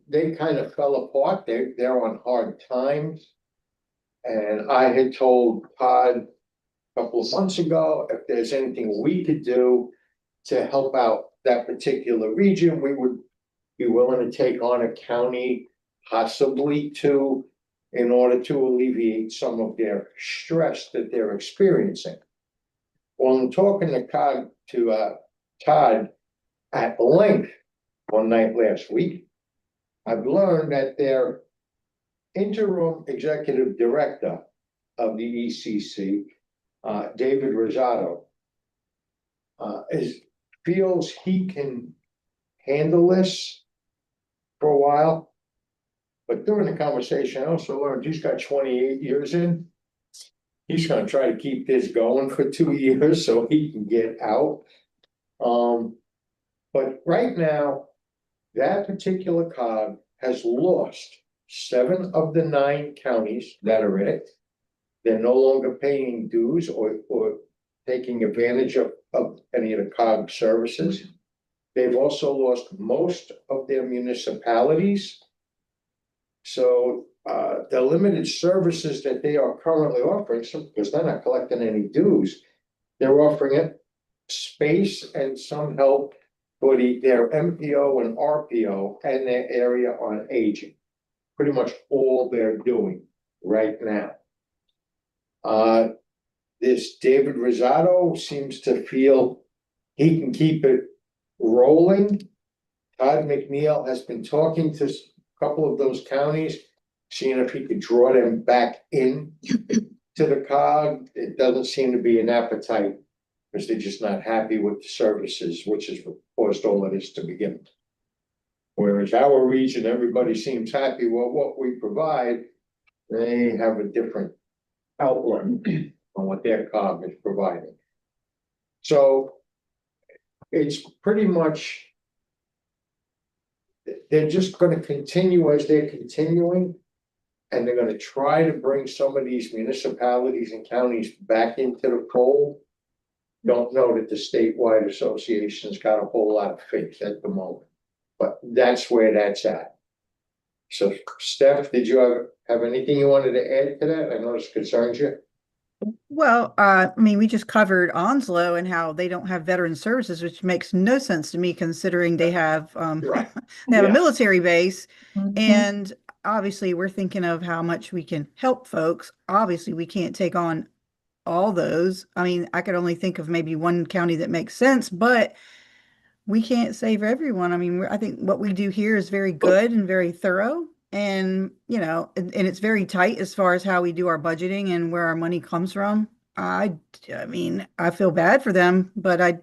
they kind of fell apart. They're on hard times. And I had told Todd a couple of months ago, if there's anything we could do to help out that particular region, we would be willing to take on a county, possibly two, in order to alleviate some of their stress that they're experiencing. Well, I'm talking to Todd at length one night last week, I've learned that their interim executive director of the ECC, David Rosado, feels he can handle this for a while. But during the conversation, I also learned he's got 28 years in. He's going to try to keep this going for 2 years so he can get out. But right now, that particular COG has lost 7 of the 9 counties that are in it. They're no longer paying dues or taking advantage of any of the COG services. They've also lost most of their municipalities. So the limited services that they are currently offering, because they're not collecting any dues, they're offering it space and some help for their MPO and RPO and their area on aging. Pretty much all they're doing right now. This David Rosado seems to feel he can keep it rolling. Todd McNeil has been talking to a couple of those counties, seeing if he could draw them back in to the COG. It doesn't seem to be an appetite because they're just not happy with the services, which is what caused all of this to begin. Whereas our region, everybody seems happy with what we provide. They have a different outlook on what their COG is providing. So it's pretty much, they're just going to continue as they're continuing, and they're going to try to bring some of these municipalities and counties back into the fold. Don't know that the statewide association's got a whole lot of faith at the moment, but that's where that's at. So Steph, did you have anything you wanted to add to that? I know this concerns you. Well, I mean, we just covered Onslow and how they don't have veteran services, which makes no sense to me considering they have Right. they have Yeah. a military base. And obviously we're thinking of how much we can help folks. Obviously, we can't take on all those. I mean, I could only think of maybe one county that makes sense, but we can't save everyone. I mean, I think what we do here is very good and very thorough. And, you know, and it's very tight as far as how we do our budgeting and where our money comes from. I mean, I feel bad for them, but I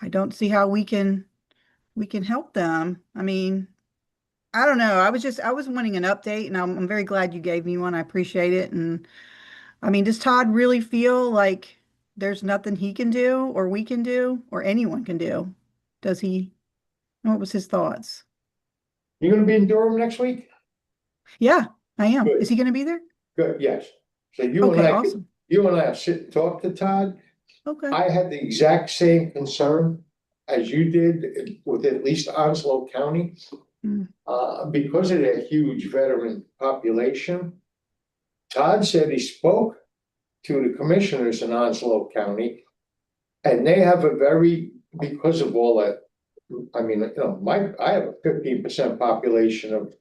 don't see how we can help them. I mean, I don't know. I was wanting an update, and I'm very glad you gave me one. I appreciate it. And I mean, does Todd really feel like there's nothing he can do or we can do or anyone can do? Does he? What was his thoughts? You gonna be in Durham next week? Yeah, I am. Good. Is he going to be there? Good, yes. So you and Okay, I, awesome. you and I sit and talk to Todd. Okay. I had the exact same concern as you did with at least Onslow County. Because of their huge veteran population. Todd said he spoke to the commissioners in Onslow County. And they have a because of all that, I mean, you know, I have a 15% population of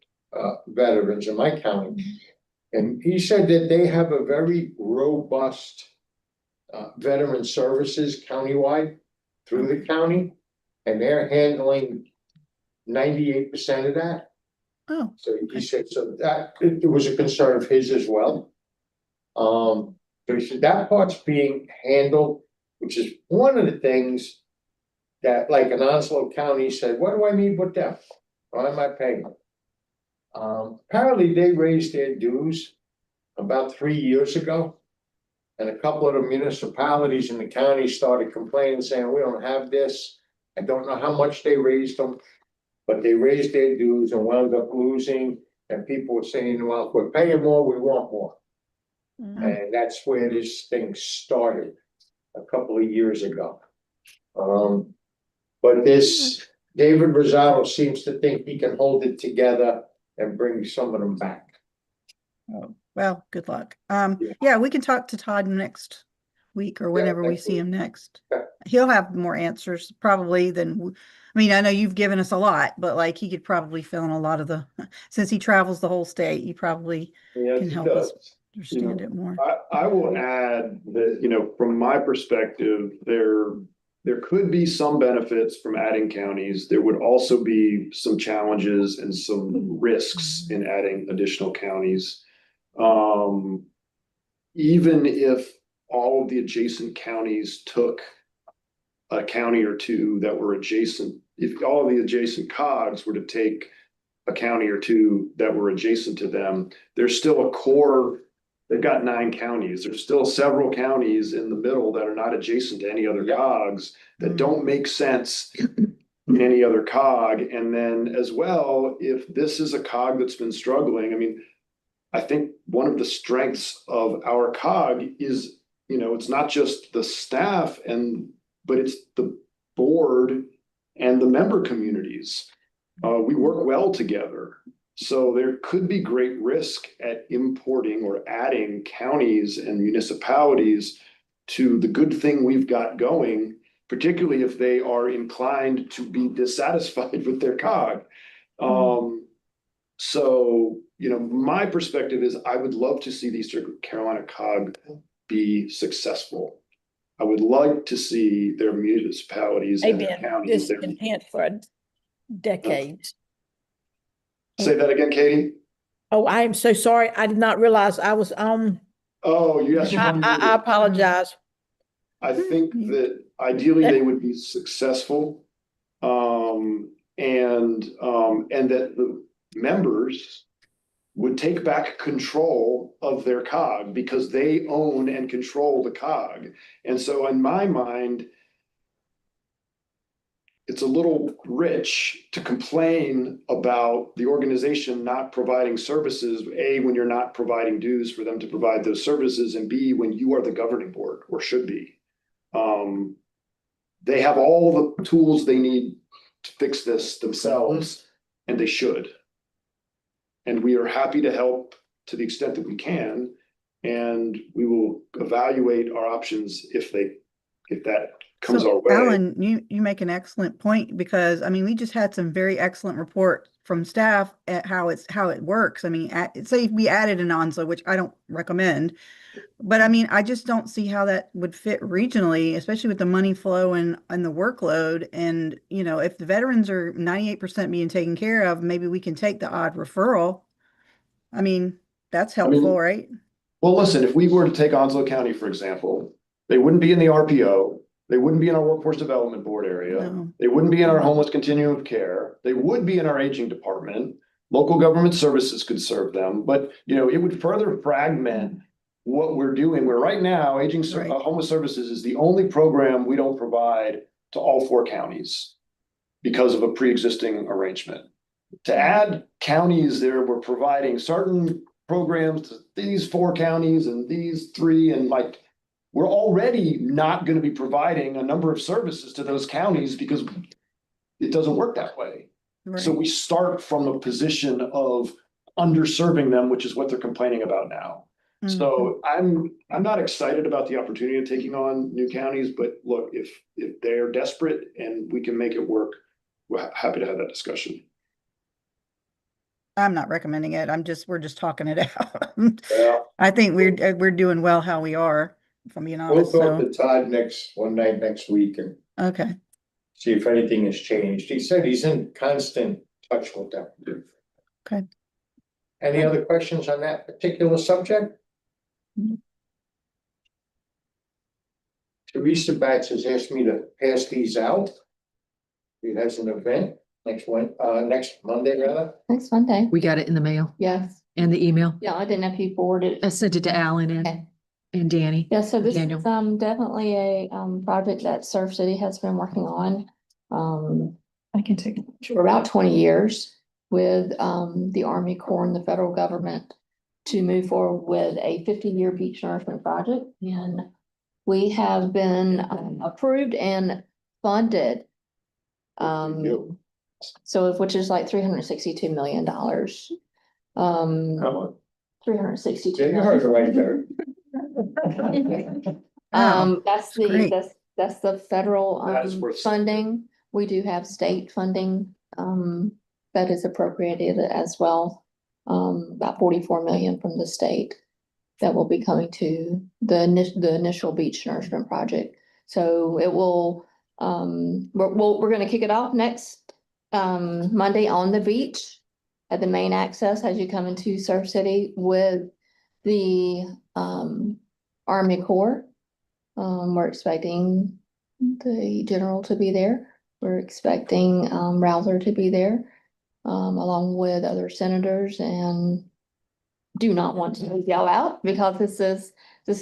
veterans in my county. And he said that they have a very robust veteran services countywide through the county, and they're handling 98% of that. Oh. So he said, so that it was a concern of his as well. So he said that part's being handled, which is one of the things that, like in Onslow County, said, what do I need with them? Why am I paying them? Apparently they raised their dues about 3 years ago. And a couple of the municipalities in the county started complaining, saying, we don't have this. I don't know how much they raised them, but they raised their dues and wound up losing. And people were saying, well, if we're paying more, we want more. And that's where this thing started a couple of years ago. But this David Rosado seems to think he can hold it together and bring some of them back. Oh, well, good luck. Yeah, we can talk to Todd next week or whenever we see him next. He'll have more answers probably than, I mean, I know you've given us a lot, but like he could probably fill in a lot of the, since he travels the whole state, he probably can help us understand it more. I will add that, you know, from my perspective, there could be some benefits from adding counties. There would also be some challenges and some risks in adding additional counties. Even if all of the adjacent counties took a county or two that were adjacent, if all of the adjacent COGs were to take a county or two that were adjacent to them, there's still a core. They've got 9 counties. There's still several counties in the middle that are not adjacent to any other COGs that don't make sense in any other COG. And then as well, if this is a COG that's been struggling, I mean, I think one of the strengths of our COG is, you know, it's not just the staff but it's the board and the member communities. We work well together. So there could be great risk at importing or adding counties and municipalities to the good thing we've got going, particularly if they are inclined to be dissatisfied with their COG. So, you know, my perspective is I would love to see the Eastern Carolina COG be successful. I would like to see their municipalities and their counties. Discontent for decades. Say that again, Katie. Oh, I am so sorry. I did not realize I was on. Oh, yes. I apologize. I think that ideally they would be successful. And that the members would take back control of their COG because they own and control the COG. And so in my mind, it's a little rich to complain about the organization not providing services, A, when you're not providing dues for them to provide those services, and B, when you are the governing board or should be. They have all the tools they need to fix this themselves, and they should. And we are happy to help to the extent that we can, and we will evaluate our options if that comes our way. Alan, you make an excellent point because I mean we just had some very excellent report from staff at how it works. I mean, say if we added an Onslow, which I don't recommend, but I mean I just don't see how that would fit regionally, especially with the money flow and the workload. And you know, if the veterans are 98% being taken care of, maybe we can take the odd referral. I mean, that's helpful, right? Well, listen, if we were to take Onslow County, for example, they wouldn't be in the RPO. They wouldn't be in our workforce development board area. No. They wouldn't be in our homeless continuum of care. They would be in our aging department. Local government services could serve them, but you know, it would further fragment what we're doing. Where right now, homeless services is the only program we don't provide to all 4 counties because of a pre-existing arrangement. To add counties there, we're providing certain programs to these 4 counties and these 3, and like, we're already not going to be providing a number of services to those counties because it doesn't work that way. Right. So we start from a position of underserving them, which is what they're complaining about now. Mm-hmm. So I'm not excited about the opportunity of taking on new counties, but look, if they're desperate and we can make it work, we're happy to have that discussion. I'm not recommending it. We're just talking it out. Yeah. I think we're doing well how we are. If I'm being honest. We'll talk to Todd one night next week and see if anything has changed. He said he's in constant touch with them. Okay. Any other questions on that particular subject? Mm-hmm. Teresa Batts has asked me to pass these out. It has an event next Monday, rather? Next Monday. We got it in the mail Yes. and the email. Yeah, I didn't know if you forwarded I it. sent it to Alan Okay. and Danny. Yeah, so this Daniel. is definitely a project that Surf City has been working on. I can take it for about 20 years with the Army Corps and the federal government to move forward with a 50-year beach nourishment project. And we have been approved and funded. So which is like $362 million. How much? 362. Yeah, you heard it right there. That's great. that's the federal That's worth funding. We do have state funding that is appropriated as well. About 44 million from the state that will be coming to the initial beach nourishment project. So it will we're going to kick it off next Monday on the beach at the main access as you come into Surf City with the Army Corps. We're expecting the general to be there. We're expecting Rouser to be there, along with other senators, and do not want to yell out because this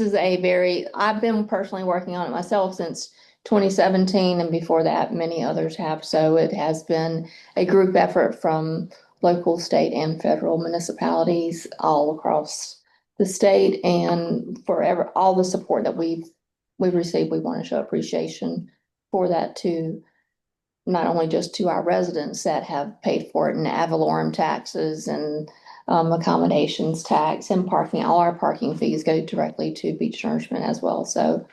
is a very, I've been personally working on it myself since 2017, and before that, many others have. So it has been a group effort from local, state, and federal municipalities all across the state, and forever, all the support that we've received, we want to show appreciation for that to not only just to our residents that have paid for it in ad valorem taxes and accommodations tax and parking. All our parking fees go directly to beach nourishment as well. So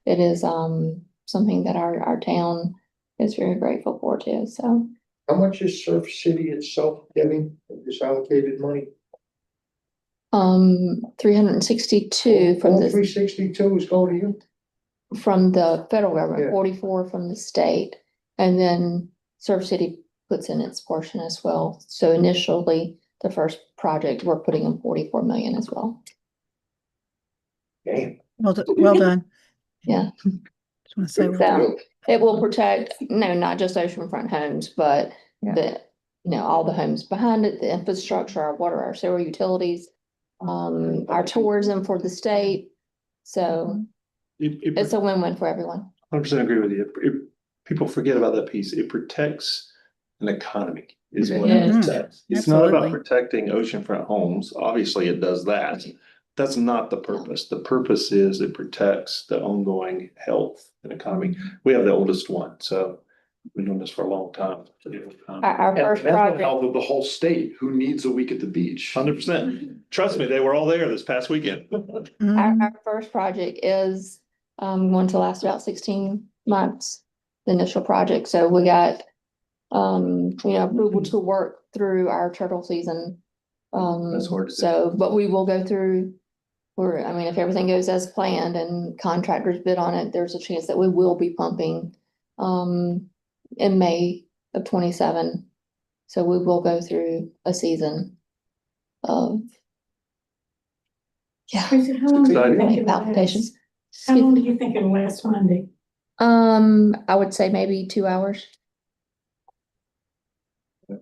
it is something that our town is very grateful for too. So How much is Surf City itself getting this allocated money? 362 from the 362 is going to you? From the federal government, Yeah. 44 from the state, and then Surf City puts in its portion as well. So initially, the first project, we're putting in 44 million as well. Damn. Well done. Yeah. Just want to say, So it will protect, not just oceanfront homes, but all the homes behind it, the infrastructure, our water, our sewer utilities, our tourism for the state. So it's a win-win for everyone. 100% agree with you. People forget about that piece. It protects an economy is what it protects. It's not about Absolutely. protecting oceanfront homes. Obviously, it does that. That's not the purpose. The purpose is it protects the ongoing health and economy. We have the oldest one, so we've been doing this for a long time. Our first project, Health of the whole state. Who needs a week at the beach? 100%. Trust me, they were all there this past weekend. our first project is going to last about 16 months, the initial project. So we got approval to work through our turtle season. That's hard to do. So, but we will go through, if everything goes as planned and contractors bid on it, there's a chance that we will be pumping in May of 27. So we will go through a season of Tracy, how long do you think it'll palpitations. last? How long do you think it'll last Monday? I would say maybe 2 hours.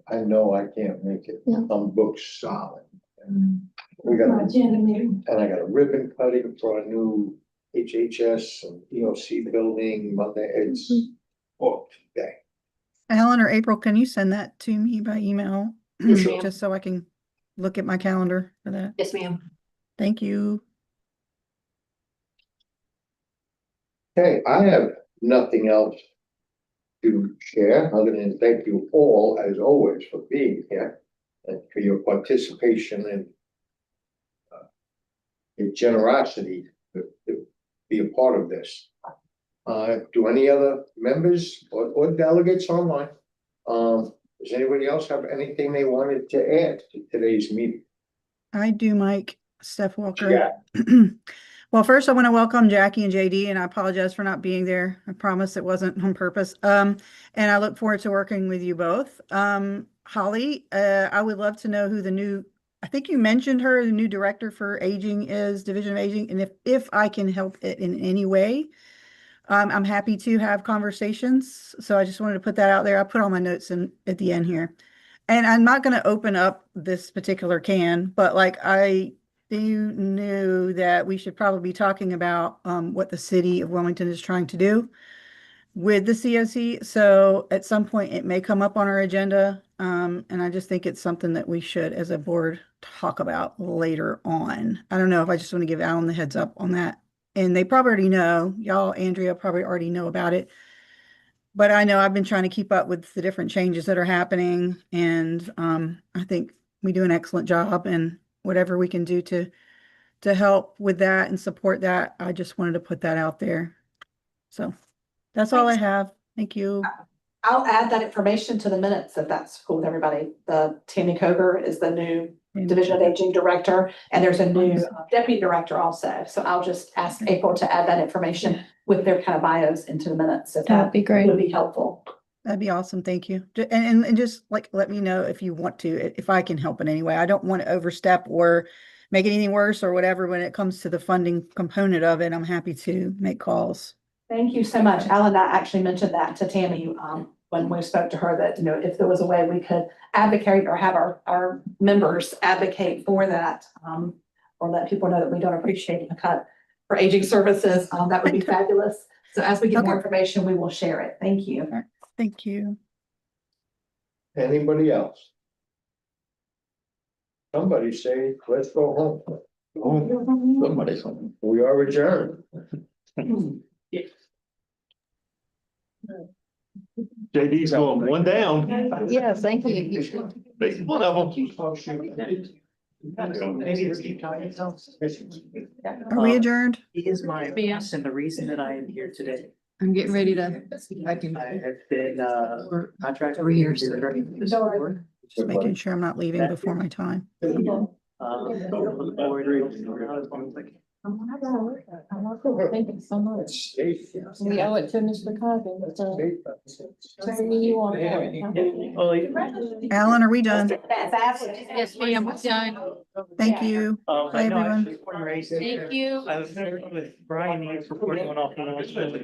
I know I can't make it. Yeah. I'm booked solid. We got, and I got a ribbon cutting for a new HHS and EOC building Monday. It's booked day. Alan or April, can you send that to me by email? Yes, ma'am. Just so I can look at my calendar for that. Yes, ma'am. Thank you. Okay, I have nothing else to share other than thank you all, as always, for being here and for your participation and your generosity to be a part of this. Do any other members or delegates online? Does anybody else have anything they wanted to add to today's meeting? I do, Mike. Steph Walker. Yeah. Well, first I want to welcome Jackie and JD, and I apologize for not being there. I promise it wasn't on purpose. And I look forward to working with you both. Holly, I would love to know who I think you mentioned her, the new director for aging is, Division of Aging, and if I can help it in any way. I'm happy to have conversations, so I just wanted to put that out there. I put all my notes in at the end here. And I'm not gonna open up this particular can, but like I knew that we should probably be talking about what the city of Wilmington is trying to do with the COC. So at some point it may come up on our agenda. And I just think it's something that we should, as a board, talk about later on. I don't know if I just want to give Alan the heads up on that. And they probably already know, y'all, Andrea probably already know about it. But I know I've been trying to keep up with the different changes that are happening. And I think we do an excellent job, and whatever we can do to help with that and support that, I just wanted to put that out there. So that's all I have. Thank you. I'll add that information to the minutes if that's cool with everybody. The Tammy Coger is the new Division of Aging Director, and there's a new Deputy Director also. So I'll just ask April to add that information with their kind of bios into the minutes. If That'd be great. Would be helpful. That'd be awesome. Thank you. And just like, let me know if you want to, if I can help in any way. I don't want to overstep or make it any worse or whatever when it comes to the funding component of it. I'm happy to make calls. Thank you so much. Alan and I actually mentioned that to Tammy when we spoke to her, that, you know, if there was a way we could advocate or have our members advocate for that, or let people know that we don't appreciate the cut for aging services, that would be fabulous. So as we get more information, we will share it. Thank you. Thank you. Anybody else? Somebody say, let's go home. Somebody's home. We are adjourned. JD's going one down. Yes, thank you. Big one of them. Are we adjourned? He is my boss, and the reason that I am here today. I'm getting ready to. I have been contracted Over here, to so- be directing this board. Just making sure I'm not leaving before my time. Look forward to- Thank you so much. We owe it to Mr. Coggins, so. You want Alan, are we done? Yes, ma'am, we're done. Thank you. Bye, everyone. Thank you. I was working with Brian, he's reporting on off, but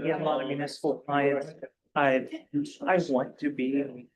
we have a lot of municipal clients. I want to be